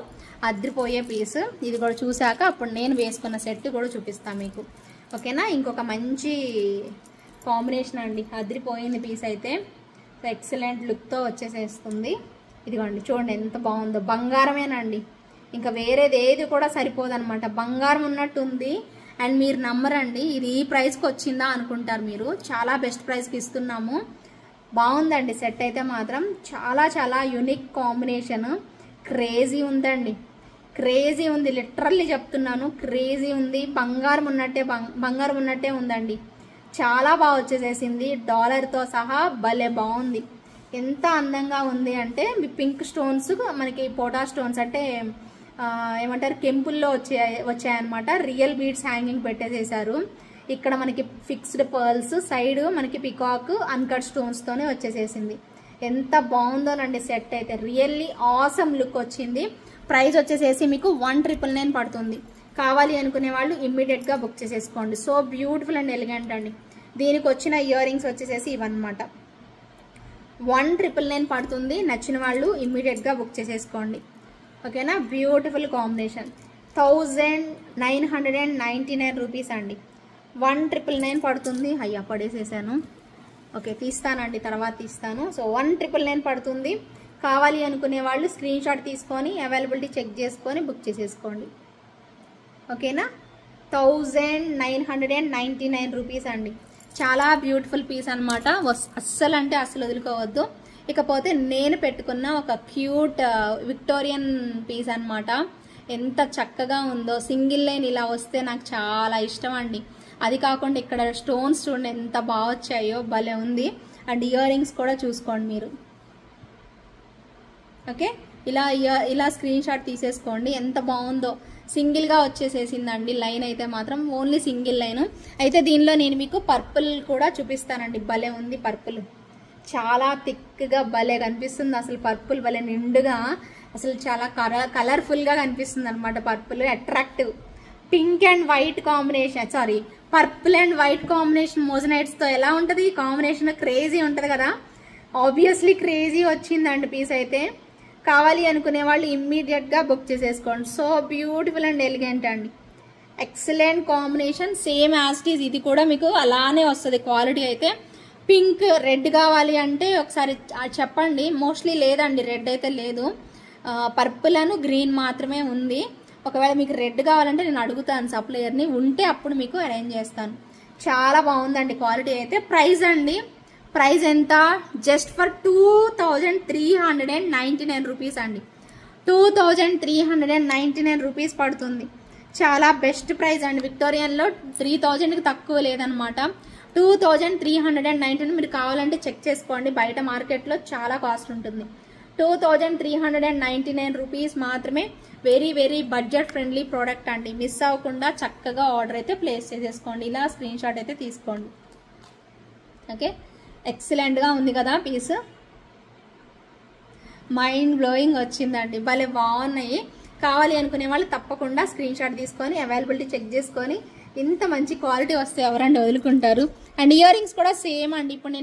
A: అద్రిపోయే పీస్. ఇది కూడా చూసాక అప్పుడు నేను వేసుకున్న సెట్ కూడా చూపిస్తాను మీకు. ఓకేనా. ఇంకొక మంచి కాంబినేషన్ అండి. అద్రిపోయింది పీస్ అయితే. ఎక్సలెంట్ లుక్తో వచ్చేసేస్తుంది. ఇదిగోండి చూడండి ఎంత బాగుందో. బంగారమేనండి, ఇంకా వేరేది ఏది కూడా సరిపోదన్నమాట. బంగారం ఉన్నట్టు ఉంది. అండ్ మీరు నమ్మరండి, ఇది ఈ ప్రైస్కి వచ్చిందా అనుకుంటారు మీరు. చాలా బెస్ట్ ప్రైస్కి ఇస్తున్నాము. బాగుందండి సెట్ అయితే మాత్రం. చాలా చాలా యూనిక్ కాంబినేషన్. క్రేజీ ఉందండి, క్రేజీ ఉంది. లిటరల్లీ చెప్తున్నాను, క్రేజీ ఉంది. బంగారం ఉన్నట్టే ఉందండి. చాలా బాగా వచ్చేసేసింది. డాలర్తో సహా భలే బాగుంది. ఎంత అందంగా ఉంది అంటే పింక్ స్టోన్స్ మనకి పోటా స్టోన్స్ అంటే ఏమంటారు కెంపుల్లో వచ్చాయన్నమాట. రియల్ బీడ్స్ హ్యాంగింగ్ పెట్టేసేసారు. ఇక్కడ మనకి ఫిక్స్డ్ పర్ల్స్, సైడ్ మనకి పికాక్ అన్కట్ స్టోన్స్తోనే వచ్చేసేసింది. ఎంత బాగుందోనండి సెట్ అయితే. రియల్లీ ఆసమ్ లుక్ వచ్చింది. ప్రైస్ వచ్చేసేసి మీకు 1999 పడుతుంది. కావాలి అనుకునే వాళ్ళు ఇమ్మీడియట్గా బుక్ చేసేసుకోండి. సో బ్యూటిఫుల్ అండ్ ఎలిగెంట్ అండి. దీనికి వచ్చిన ఇయర్ రింగ్స్ వచ్చేసేసి ఇవన్నమాట. 1999 పడుతుంది. నచ్చిన వాళ్ళు ఇమ్మీడియట్గా బుక్ చేసేసుకోండి. ఓకేనా. Beautiful combination. 1999 రూపీస్ అండి. 1999 పడుతుంది. అయ్యా పడేసేసాను. ఓకే తీస్తానండి, తర్వాత తీస్తాను. సో 1999 పడుతుంది. కావాలి అనుకునే వాళ్ళు స్క్రీన్ షాట్ తీసుకొని అవైలబిలిటీ చెక్ చేసుకొని బుక్ చేసేసుకోండి. ఓకేనా. 1999 రూపీస్ అండి. చాలా బ్యూటిఫుల్ పీస్ అనమాట. అస్సలు అంటే అస్సలు వదులుకోవద్దు. ఇకపోతే నేను పెట్టుకున్న ఒక క్యూట్ విక్టోరియన్ పీస్ అనమాట. ఎంత చక్కగా ఉందో. సింగిల్ లైన్ ఇలా వస్తే నాకు చాలా ఇష్టం అండి. అది కాకుండా ఇక్కడ స్టోన్స్ చూడండి ఎంత బాగా వచ్చాయో, భలే ఉంది. అండ్ ఇయర్ రింగ్స్ కూడా చూసుకోండి మీరు. ఓకే ఇలా స్క్రీన్ షాట్ తీసేసుకోండి. ఎంత బాగుందో. సింగిల్గా వచ్చేసేసిందండి లైన్ అయితే మాత్రం, ఓన్లీ సింగిల్ లైన్. అయితే దీనిలో నేను మీకు పర్పుల్ కూడా చూపిస్తానండి. భలే ఉంది పర్పుల్, చాలా థిక్గా భలే కనిపిస్తుంది. అసలు పర్పుల్ భలే నిండుగా, అసలు చాలా కలర్ఫుల్గా కనిపిస్తుంది అనమాట. Purple attractive. Pink and white combination, sorry purple and white combination మోజనైట్స్తో ఎలా ఉంటుంది ఈ కాంబినేషన్? క్రేజీ ఉంటుంది కదా. ఆబ్వియస్లీ క్రేజీ వచ్చిందండి పీస్ అయితే. కావాలి అనుకునే వాళ్ళు ఇమ్మీడియట్గా బుక్ చేసేసుకోండి. సో బ్యూటిఫుల్ అండ్ ఎలిగెంట్ అండి. Excellent combination. Same as it is ఇది కూడా మీకు అలానే వస్తుంది క్వాలిటీ అయితే. పింక్ రెడ్ కావాలి అంటే ఒకసారి చెప్పండి. మోస్ట్లీ లేదండి, రెడ్ అయితే లేదు. పర్పుల్ అను గ్రీన్ మాత్రమే ఉంది. ఒకవేళ మీకు రెడ్ కావాలంటే నేను అడుగుతాను సప్లయర్ని, ఉంటే అప్పుడు మీకు అరేంజ్ చేస్తాను. చాలా బాగుందండి క్వాలిటీ అయితే. ప్రైస్ అండి, ప్రైస్ ఎంత? జస్ట్ ఫర్ 2399 రూపీస్ అండి. 2399 రూపీస్ పడుతుంది. చాలా బెస్ట్ ప్రైస్ అండి. విక్టోరియన్లో 3000కి తక్కువ లేదనమాట. 2399 మీరు కావాలంటే చెక్ చేసుకోండి. బయట మార్కెట్లో చాలా కాస్ట్ ఉంటుంది. 2399 రూపీస్ మాత్రమే. Very very budget friendly product అండి. మిస్ అవ్వకుండా చక్కగా ఆర్డర్ అయితే ప్లేస్ చేసేసుకోండి. ఇలా స్క్రీన్ షాట్ అయితే తీసుకోండి. ఓకే, ఎక్సలెంట్గా ఉంది కదా పీస్. మైండ్ బ్లోయింగ్ వచ్చిందండి. భలే బాగున్నాయి. కావాలి అనుకునే వాళ్ళు తప్పకుండా స్క్రీన్ షాట్ తీసుకొని అవైలబిలిటీ చెక్ చేసుకొని, ఇంత మంచి క్వాలిటీ వస్తే ఎవరండి వదులుకుంటారు. అండ్ ఇయర్ రింగ్స్ కూడా సేమ్ అండి. ఇప్పుడు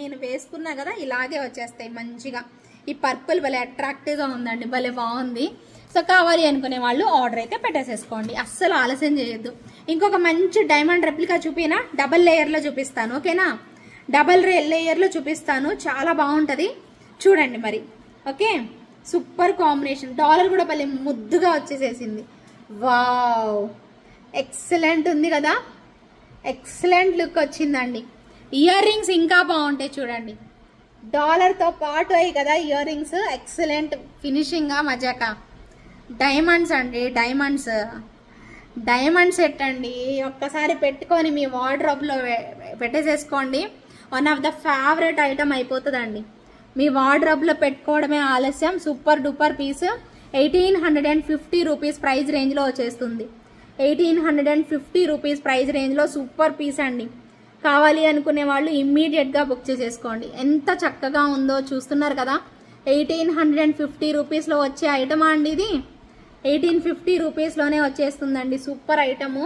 A: నేను వేసుకున్నా కదా, ఇలాగే వచ్చేస్తాయి మంచిగా. ఈ పర్పుల్ భలే అట్రాక్టివ్గా ఉందండి, భలే బాగుంది. సో కావాలి అనుకునే వాళ్ళు ఆర్డర్ అయితే పెట్టేసేసుకోండి. అస్సలు ఆలస్యం చేయొద్దు. ఇంకొక మంచి డైమండ్ రెప్లికా చూపినా, డబల్ లేయర్లో చూపిస్తాను. ఓకేనా, డబల్ లేయర్లో చూపిస్తాను. చాలా బాగుంటుంది చూడండి మరి. Okay, super combination. డాలర్ కూడా భలే ముద్దుగా వచ్చేసేసింది. వావ్, ఎక్సలెంట్ ఉంది కదా. ఎక్సలెంట్ లుక్ వచ్చిందండి. ఇయర్ రింగ్స్ ఇంకా బాగుంటాయి చూడండి. డాలర్తో పాటు అయ్యి కదా ఇయర్ రింగ్స్. ఎక్సలెంట్ ఫినిషింగ్గా మజాక. డైమండ్స్ అండి, డైమండ్ సెట్ అండి. ఒక్కసారి పెట్టుకొని మీ వార్డ్రోబ్లో పెట్టేసేసుకోండి. One of the favourite item అయిపోతుందండి. మీ వార్డ్రోబ్లో పెట్టుకోవడమే ఆలస్యం. Super duper piece. 1850 rupees price రేంజ్లో వచ్చేస్తుంది. 1850 రూపీస్ ప్రైస్ రేంజ్లో సూపర్ పీస్ అండి. కావాలి అనుకునే వాళ్ళు ఇమ్మీడియట్గా బుక్ చేసేసుకోండి. ఎంత చక్కగా ఉందో చూస్తున్నారు కదా. 1850 రూపీస్లో వచ్చే ఐటమా అండి ఇది? 1850 రూపీస్లోనే వచ్చేస్తుందండి. Super item.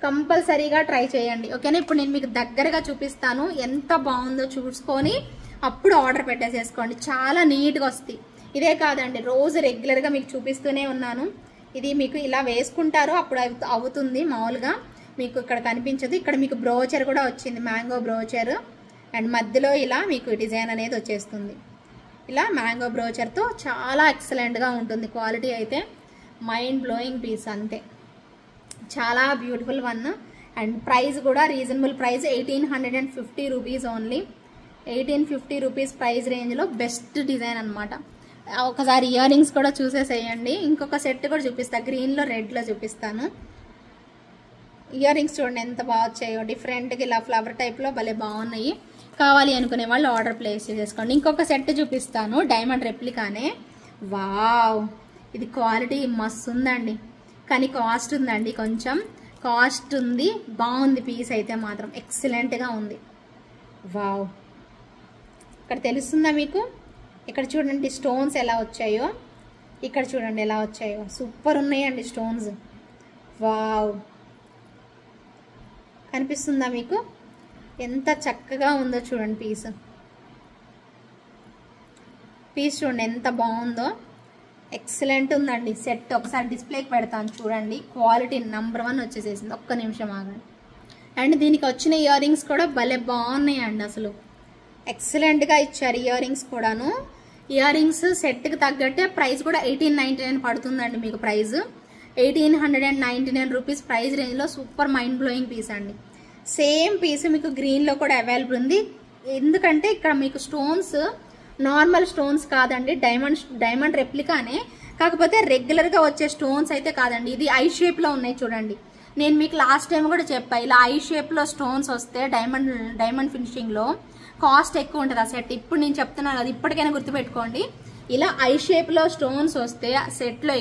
A: కంపల్సరీగా ట్రై చేయండి. ఓకేనా, ఇప్పుడు నేను మీకు దగ్గరగా చూపిస్తాను. ఎంత బాగుందో చూసుకొని అప్పుడు ఆర్డర్ పెట్టేసేసుకోండి. చాలా నీట్గా వస్తాయి. ఇదే కాదండి, రోజు రెగ్యులర్గా మీకు చూపిస్తూనే ఉన్నాను. ఇది మీకు ఇలా వేసుకుంటారో అప్పుడు అవుతుంది. మామూలుగా మీకు ఇక్కడ కనిపించదు. ఇక్కడ మీకు బ్రోచర్ కూడా వచ్చింది, మ్యాంగో బ్రోచర్. అండ్ మధ్యలో ఇలా మీకు డిజైన్ అనేది వచ్చేస్తుంది. ఇలా మ్యాంగో బ్రోచర్తో చాలా ఎక్సలెంట్గా ఉంటుంది. క్వాలిటీ అయితే మైండ్ బ్లోయింగ్ పీస్ అంతే. చాలా బ్యూటిఫుల్ వన్. అండ్ ప్రైస్ కూడా reasonable price. 1850 rupees only. 1850 rupees price రేంజ్లో బెస్ట్ డిజైన్ అనమాట. ఒకసారి ఇయర్ రింగ్స్ కూడా చూసేసేయండి. ఇంకొక సెట్ కూడా చూపిస్తాను, గ్రీన్లో రెడ్లో చూపిస్తాను. ఇయర్ రింగ్స్ చూడండి ఎంత బాగా వచ్చాయో. డిఫరెంట్గా ఇలా ఫ్లవర్ టైప్లో భలే బాగున్నాయి. కావాలి అనుకునే వాళ్ళు ఆర్డర్ ప్లేస్ చేసేసుకోండి. ఇంకొక సెట్ చూపిస్తాను, డైమండ్ రెప్లికానే. వావ్, ఇది క్వాలిటీ మస్తు ఉందండి. కానీ కాస్ట్ ఉందండి, కొంచెం కాస్ట్ ఉంది. బాగుంది పీస్ అయితే మాత్రం ఎక్సలెంట్గా ఉంది. వావ్, ఇక్కడ తెలుస్తుందా మీకు? ఇక్కడ చూడండి స్టోన్స్ ఎలా వచ్చాయో. ఇక్కడ చూడండి ఎలా వచ్చాయో. సూపర్ ఉన్నాయండి స్టోన్స్. వావ్, కనిపిస్తుందా మీకు? ఎంత చక్కగా ఉందో చూడండి పీస్ చూడండి ఎంత బాగుందో. ఎక్సలెంట్ ఉందండి సెట్. ఒకసారి డిస్ప్లేకి పెడతాను చూడండి. Quality number 1 వచ్చేసేసింది. ఒక్క నిమిషం ఆగండి. అండ్ దీనికి వచ్చిన ఇయర్ రింగ్స్ కూడా భలే బాగున్నాయండి. అసలు ఎక్సలెంట్గా ఇచ్చారు ఇయర్ రింగ్స్ కూడాను. ఇయర్ రింగ్స్ సెట్కి తగ్గట్టే ప్రైస్ కూడా 1899 పడుతుందండి మీకు. ప్రైస్ 1899 రూపీస్ ప్రైస్ రేంజ్లో సూపర్ మైండ్ బ్లోయింగ్ పీస్ అండి. సేమ్ పీస్ మీకు గ్రీన్లో కూడా అవైలబుల్ ఉంది. ఎందుకంటే ఇక్కడ మీకు స్టోన్స్ నార్మల్ స్టోన్స్ కాదండి, డైమండ్ రెప్లికానే. కాకపోతే రెగ్యులర్గా వచ్చే స్టోన్స్ అయితే కాదండి. ఇది ఐ షేప్లో ఉన్నాయి చూడండి. నేను మీకు లాస్ట్ టైం కూడా చెప్పా, ఇలా ఐ షేప్లో స్టోన్స్ వస్తే డైమండ్ ఫినిషింగ్లో కాస్ట్ ఎక్కువ ఉంటుంది ఆ సెట్. ఇప్పుడు నేను చెప్తున్నాను అది ఇప్పటికైనా గుర్తుపెట్టుకోండి. ఇలా ఐ షేప్లో స్టోన్స్ వస్తే ఆ సెట్లో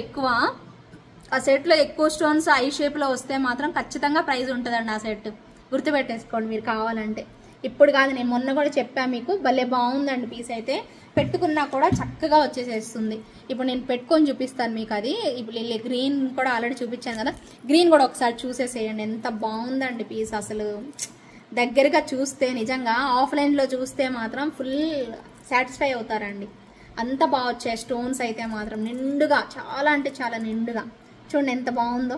A: ఎక్కువ స్టోన్స్ ఐ షేప్లో వస్తే మాత్రం ఖచ్చితంగా ప్రైస్ ఉంటుందండి ఆ సెట్. గుర్తుపెట్టేసుకోండి మీరు కావాలంటే. ఇప్పుడు కాదు, నేను మొన్న కూడా చెప్పా మీకు. భలే బాగుందండి పీస్ అయితే. పెట్టుకున్నా కూడా చక్కగా వచ్చేసేస్తుంది. ఇప్పుడు నేను పెట్టుకొని చూపిస్తాను మీకు అది. ఇప్పుడు గ్రీన్ కూడా ఆల్రెడీ చూపించాను కదా, గ్రీన్ కూడా ఒకసారి చూసేసేయండి. ఎంత బాగుందండి పీస్. అసలు దగ్గరగా చూస్తే నిజంగా ఆఫ్లైన్లో చూస్తే మాత్రం ఫుల్ సాటిస్ఫై అవుతారండి. అంత బాగా వచ్చాయి స్టోన్స్ అయితే మాత్రం నిండుగా, చాలా అంటే చాలా నిండుగా. చూడండి ఎంత బాగుందో.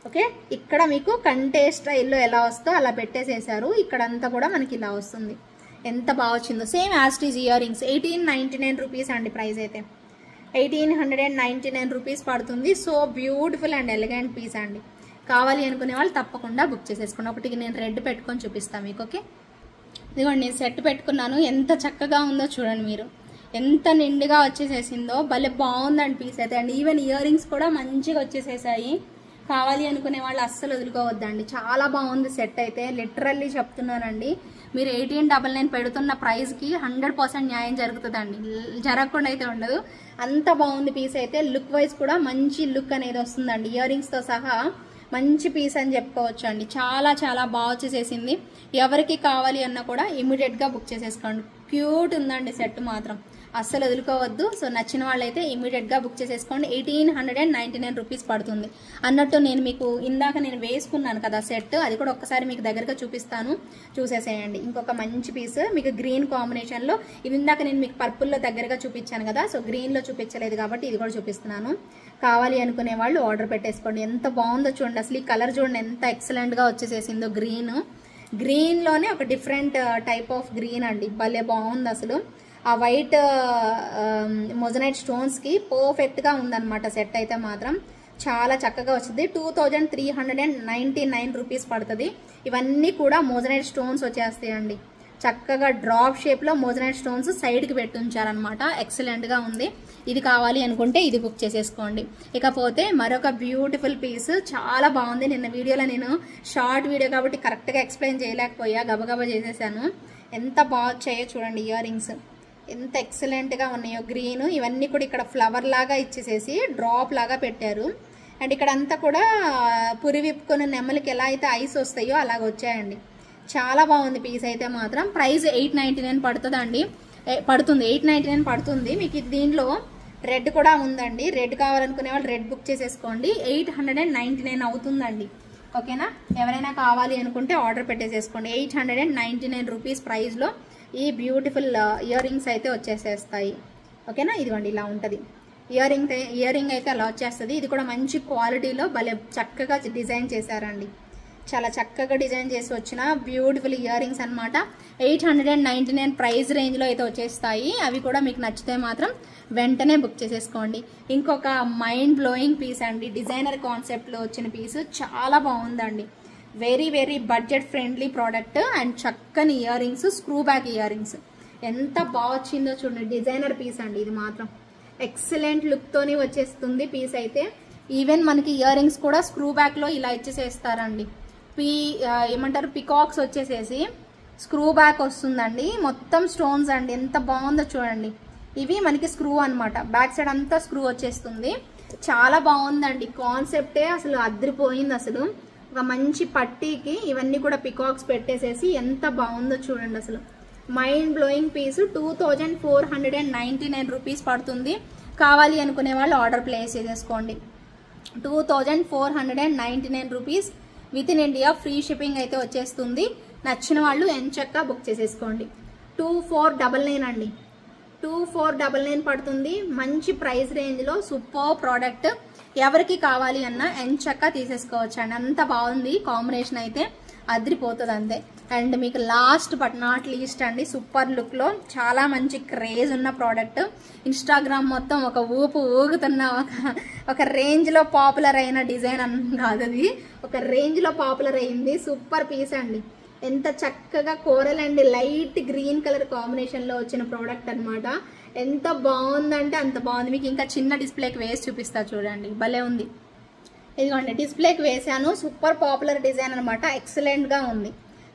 A: ఓకే, ఇక్కడ మీకు కంటే స్టైల్లో ఎలా వస్తో అలా పెట్టేసేసారు. ఇక్కడంతా కూడా మనకి ఇలా వస్తుంది. ఎంత బాగా వచ్చిందో. Same as these earrings 1899 rupees అండి ప్రైస్ అయితే. 1899 రూపీస్ పడుతుంది. So beautiful and elegant piece అండి. కావాలి అనుకునే వాళ్ళు తప్పకుండా బుక్ చేసేసుకోండి. ఒకటికి నేను రెడ్ పెట్టుకొని చూపిస్తాను మీకు. ఓకే, ఇదిగోండి నేను సెట్ పెట్టుకున్నాను. ఎంత చక్కగా ఉందో చూడండి మీరు. ఎంత నిండుగా వచ్చేసేసిందో. భలే బాగుందండి పీస్ అయితే. అండ్ ఈవెన్ ఇయర్ రింగ్స్ కూడా మంచిగా వచ్చేసేసాయి. కావాలి అనుకునే వాళ్ళు అస్సలు వదులుకోవద్దండి. చాలా బాగుంది సెట్ అయితే. లిటరల్లీ చెప్తున్నానండి, మీరు 1899 పెడుతున్న ప్రైస్కి 100% న్యాయం జరుగుతుందండి. జరగకుండా అయితే ఉండదు. అంత బాగుంది పీస్ అయితే. లుక్ వైజ్ కూడా మంచి లుక్ అనేది వస్తుందండి. ఇయర్ రింగ్స్తో సహా మంచి పీస్ అని చెప్పుకోవచ్చు అండి. చాలా చాలా బాగా వచ్చేసేసింది. ఎవరికి కావాలి అన్నా కూడా ఇమీడియట్గా బుక్ చేసేసుకోండి. క్యూట్ ఉందండి సెట్ మాత్రం. అస్సలు వదులుకోవద్దు. సో నచ్చిన వాళ్ళైతే ఇమీడియట్గా బుక్ చేసేసుకోండి. 1899 రూపీస్ పడుతుంది. అన్నట్టు నేను మీకు ఇందాక నేను వేసుకున్నాను కదా సెట్, అది కూడా ఒక్కసారి మీకు దగ్గరగా చూపిస్తాను, చూసేసేయండి. ఇంకొక మంచి పీస్ మీకు గ్రీన్ కాంబినేషన్లో. ఇది ఇందాక నేను మీకు పర్పుల్లో దగ్గరగా చూపించాను కదా, సో గ్రీన్లో చూపించలేదు కాబట్టి ఇది కూడా చూపిస్తున్నాను. కావాలి అనుకునే వాళ్ళు ఆర్డర్ పెట్టేసుకోండి. ఎంత బాగుందో చూడండి. అసలు ఈ కలర్ చూడండి ఎంత ఎక్సలెంట్గా వచ్చేసేసిందో. గ్రీన్లోనే ఒక డిఫరెంట్ టైప్ ఆఫ్ గ్రీన్ అండి. భలే బాగుంది అసలు. ఆ వైట్ మొజనైట్ స్టోన్స్కి పర్ఫెక్ట్గా ఉందన్నమాట సెట్ అయితే మాత్రం. చాలా చక్కగా వచ్చింది. 2399 రూపీస్ పడుతుంది. ఇవన్నీ కూడా మోజనైట్ స్టోన్స్ వచ్చేస్తాయండి. చక్కగా డ్రాప్ షేప్లో మోజనైట్ స్టోన్స్ సైడ్కి పెట్టి ఉంచారనమాట. ఎక్సలెంట్గా ఉంది. ఇది కావాలి అనుకుంటే ఇది బుక్ చేసేసుకోండి. ఇకపోతే మరొక బ్యూటిఫుల్ పీస్ చాలా బాగుంది. నిన్న వీడియోలో నేను షార్ట్ వీడియో కాబట్టి కరెక్ట్గా ఎక్స్ప్లెయిన్ చేయలేకపోయా, గబగబా చేసేసాను. ఎంత బాగా వచ్చాయో చూడండి. ఇయర్ రింగ్స్ ఎంత ఎక్సలెంట్గా ఉన్నాయో. గ్రీన్ ఇవన్నీ కూడా ఇక్కడ ఫ్లవర్ లాగా ఇచ్చేసేసి డ్రాప్ లాగా పెట్టారు. అండ్ ఇక్కడ అంతా కూడా పురి విప్పుకున్న నెమ్మలకి ఎలా అయితే ఐస్ వస్తాయో అలాగ వచ్చాయండి. చాలా బాగుంది పీస్ అయితే మాత్రం. ప్రైస్ 899 పడుతుంది. 899 పడుతుంది మీకు. దీనిలో రెడ్ కూడా ఉందండి. రెడ్ కావాలనుకునే వాళ్ళు రెడ్ బుక్ చేసేసుకోండి. 899 అవుతుందండి. ఓకేనా, ఎవరైనా కావాలి అనుకుంటే ఆర్డర్ పెట్టేసేసుకోండి. 899 రూపీస్ ప్రైస్లో ఈ బ్యూటిఫుల్ ఇయర్ రింగ్స్ అయితే వచ్చేసేస్తాయి. ఓకేనా, ఇదిగోండి ఇలా ఉంటుంది. ఇయర్ రింగ్ అయితే అలా వచ్చేస్తుంది. ఇది కూడా మంచి క్వాలిటీలో భలే చక్కగా డిజైన్ చేశారండి. చాలా చక్కగా డిజైన్ చేసి వచ్చిన బ్యూటిఫుల్ ఇయర్ రింగ్స్ అనమాట. 899 ప్రైస్ రేంజ్లో అయితే వచ్చేస్తాయి. అవి కూడా మీకు నచ్చితే మాత్రం వెంటనే బుక్ చేసేసుకోండి. ఇంకొక మైండ్ బ్లోయింగ్ పీస్ అండి. డిజైనర్ కాన్సెప్ట్లో వచ్చిన పీస్ చాలా బాగుందండి. Very very budget friendly product. And చక్కని earrings, screw back earrings ఎంత బాగా వచ్చిందో చూడండి. డిజైనర్ పీస్ అండి ఇది మాత్రం. ఎక్సలెంట్ లుక్తోని వచ్చేస్తుంది పీస్ అయితే. ఈవెన్ మనకి ఇయర్ రింగ్స్ కూడా స్క్రూ బ్యాక్లో ఇలా ఇచ్చేసేస్తారండి. ఏమంటారు, పికాక్స్ వచ్చేసేసి స్క్రూ బ్యాక్ వస్తుందండి. మొత్తం స్టోన్స్ అండి. ఎంత బాగుందో చూడండి. ఇవి మనకి స్క్రూ అనమాట. బ్యాక్ సైడ్ అంతా స్క్రూ వచ్చేస్తుంది. చాలా బాగుందండి. కాన్సెప్టే అసలు అదిరిపోయింది. అసలు ఒక మంచి పట్టీకి ఇవన్నీ కూడా పికాక్స్ పెట్టేసేసి ఎంత బాగుందో చూడండి. అసలు మైండ్ బ్లోయింగ్ పీస్. 2499 రూపీస్ పడుతుంది. కావాలి అనుకునే వాళ్ళు ఆర్డర్ ప్లేస్ చేసేసుకోండి. 2499 rupees within India free shipping అయితే వచ్చేస్తుంది. నచ్చిన వాళ్ళు ఎంచక్కా బుక్ చేసేసుకోండి. 2499 అండి. 2499 పడుతుంది. మంచి ప్రైస్ రేంజ్లో సూపర్ ప్రోడక్ట్. ఎవరికి కావాలి అన్నా ఎంచక్క తీసేసుకోవచ్చు అండి. అంత బాగుంది కాంబినేషన్, అయితే అదిరిపోతుంది అంతే. అండ్ మీకు లాస్ట్ బట్ నాట్ లీస్ట్ అండి, సూపర్ లుక్లో చాలా మంచి క్రేజ్ ఉన్న ప్రోడక్ట్. ఇన్స్టాగ్రామ్ మొత్తం ఒక ఊపు ఊగుతున్న ఒక రేంజ్లో పాపులర్ అయిన డిజైన్ అని కాదు, అది ఒక రేంజ్లో పాపులర్ అయింది. సూపర్ పీస్ అండి. ఎంత చక్కగా coral and light green colour కాంబినేషన్లో వచ్చిన ప్రోడక్ట్ అనమాట. ఎంత బాగుందంటే అంత బాగుంది. మీకు ఇంకా చిన్న డిస్ప్లేకి వేసి చూపిస్తా చూడండి, భలే ఉంది. ఇదిగోండి డిస్ప్లేకి వేసాను. సూపర్ పాపులర్ డిజైన్ అనమాట, ఎక్సలెంట్గా ఉంది.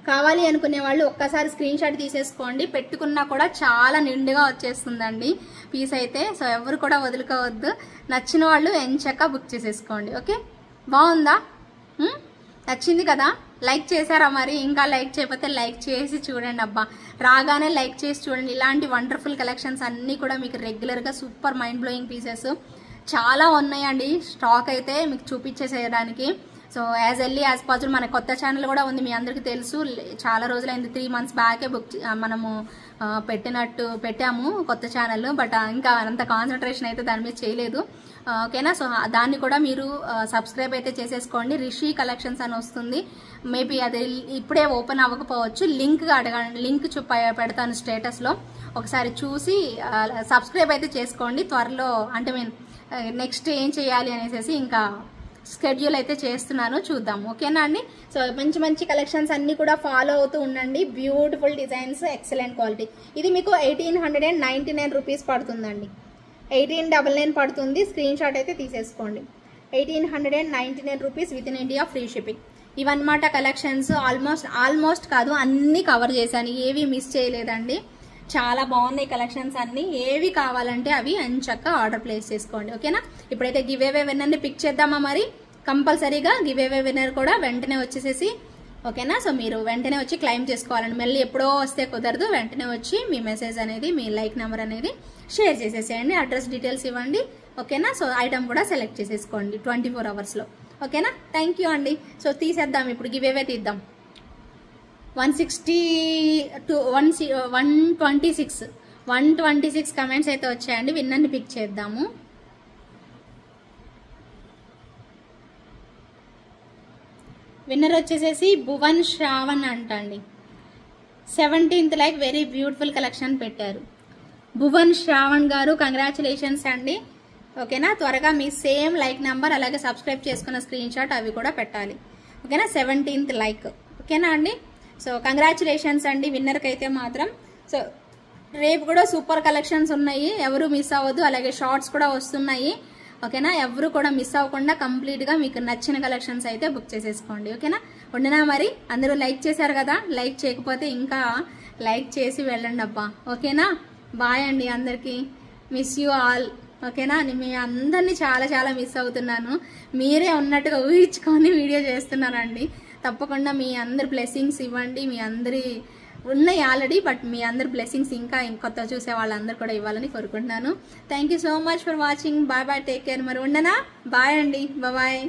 A: కావాలి అనుకునే వాళ్ళు ఒక్కసారి స్క్రీన్ షాట్ తీసేసుకోండి, పెట్టుకున్నా కూడా చాలా నిండుగా వచ్చేస్తుందండి పీస్ అయితే. సో ఎవరు కూడా వదులుకోవద్దు. నచ్చిన వాళ్ళు ఎంచక్క బుక్ చేసేసుకోండి. ఓకే, బాగుందా? నచ్చింది కదా? లైక్ చేశారా? మరి ఇంకా లైక్ చేయకపోతే లైక్ చేసి చూడండి. అబ్బా, రాగానే లైక్ చేసి చూడండి. ఇలాంటి వండర్ఫుల్ కలెక్షన్స్ అన్నీ కూడా మీకు రెగ్యులర్గా సూపర్ మైండ్ బ్లోయింగ్ పీసెస్ చాలా ఉన్నాయండి. స్టాక్ అయితే మీకు చూపించేసేయడానికి. So as early as possible మన కొత్త ఛానల్ కూడా ఉంది, మీ అందరికీ తెలుసు. చాలా రోజులైంది, 3 months బ్యాకే మనము పెట్టాము కొత్త ఛానల్. బట్ ఇంకా అంత కాన్సన్ట్రేషన్ అయితే దాని మీద చేయలేదు. ఓకేనా? సో దాన్ని కూడా మీరు సబ్స్క్రైబ్ అయితే చేసేసుకోండి. రిషి కలెక్షన్స్ అని వస్తుంది. మేబీ అది ఇప్పుడే ఓపెన్ అవ్వకపోవచ్చు. లింక్ అడగండి, లింక్ పెడతాను స్టేటస్లో. ఒకసారి చూసి సబ్స్క్రైబ్ అయితే చేసుకోండి. త్వరలో అంటే నెక్స్ట్ ఏం చేయాలి అనేసి ఇంకా స్కెడ్యూల్ అయితే చేస్తున్నాను, చూద్దాం. ఓకేనా అండి? సో మంచి మంచి కలెక్షన్స్ అన్నీ కూడా ఫాలో అవుతూ ఉండండి. Beautiful designs, excellent quality. ఇది మీకు 1899 రూపీస్ పడుతుందండి. 1899 పడుతుంది. స్క్రీన్ షాట్ అయితే తీసేసుకోండి. 1899 rupees within India, free shipping. ఇవన్నమాట కలెక్షన్స్. ఆల్మోస్ట్ కాదు, అన్నీ కవర్ చేశాను, ఏవి మిస్ చేయలేదండి. చాలా బాగున్నాయి కలెక్షన్స్ అన్నీ. ఏవి కావాలంటే అవి ఎంచక్క ఆర్డర్ ప్లేస్ చేసుకోండి. ఓకేనా? ఇప్పుడైతే గివ్ అవే విన్నర్ని పిక్ చేద్దామా? మరి కంపల్సరీగా గివ్ అవే విన్నర్ కూడా వెంటనే వచ్చేసేసి, ఓకేనా? సో మీరు వెంటనే వచ్చి క్లైమ్ చేసుకోవాలండి. మళ్ళీ ఎప్పుడో వస్తే కుదరదు. వెంటనే వచ్చి మీ మెసేజ్ అనేది, మీ లైక్ నెంబర్ అనేది షేర్ చేసేసేయండి. అడ్రస్ డీటెయిల్స్ ఇవ్వండి. ఓకేనా? సో ఐటమ్ కూడా సెలెక్ట్ చేసేసుకోండి 24 hours. ఓకేనా? థ్యాంక్ యూ అండి. సో తీసేద్దాం ఇప్పుడు, గివ్ అవే తీద్దాం. 126 కమెంట్స్ అయితే వచ్చాయండి. విన్నర్ని పిక్ చేద్దాము. విన్నర్ వచ్చేసేసి భువన్ శ్రావణ్ అంటండి. 17th like, very beautiful collection పెట్టారు. భువన్ శ్రావణ్ గారు కంగ్రాచులేషన్స్ అండి. ఓకేనా? త్వరగా మీ సేమ్ లైక్ నెంబర్ అలాగే సబ్స్క్రైబ్ చేసుకున్న స్క్రీన్ షాట్ అవి కూడా పెట్టాలి. ఓకేనా? 17th like. ఓకేనా అండి? సో కంగ్రాచులేషన్స్ అండి విన్నర్కి అయితే మాత్రం. సో రేపు కూడా సూపర్ కలెక్షన్స్ ఉన్నాయి, ఎవరు మిస్ అవ్వద్దు. అలాగే షార్ట్స్ కూడా వస్తున్నాయి. ఓకేనా? ఎవరు కూడా మిస్ అవ్వకుండా కంప్లీట్గా మీకు నచ్చిన కలెక్షన్స్ అయితే బుక్ చేసేసుకోండి. ఓకేనా? ఉండనా మరి? అందరూ లైక్ చేశారు కదా? లైక్ చేయకపోతే ఇంకా లైక్ చేసి వెళ్ళండి అబ్బా. ఓకేనా? బాయ్ అండి అందరికీ. Miss you all. ఓకేనా? మీ అందరినీ చాలా చాలా మిస్ అవుతున్నాను. మీరే ఉన్నట్టుగా ఊహించుకొని వీడియో చేస్తున్నానండి. తప్పకుండా మీ అందరి బ్లెస్సింగ్స్ ఇవ్వండి. మీ అందరి ఉన్నాయి ఆల్రెడీ, బట్ మీ అందరి బ్లెస్సింగ్స్ ఇంకా కొత్త చూసే వాళ్ళందరూ కూడా ఇవ్వాలని కోరుకుంటున్నాను. Thank you so much for watching. Bye bye, take care. మరి ఉండనా? బాయ్ అండి, బాయ్.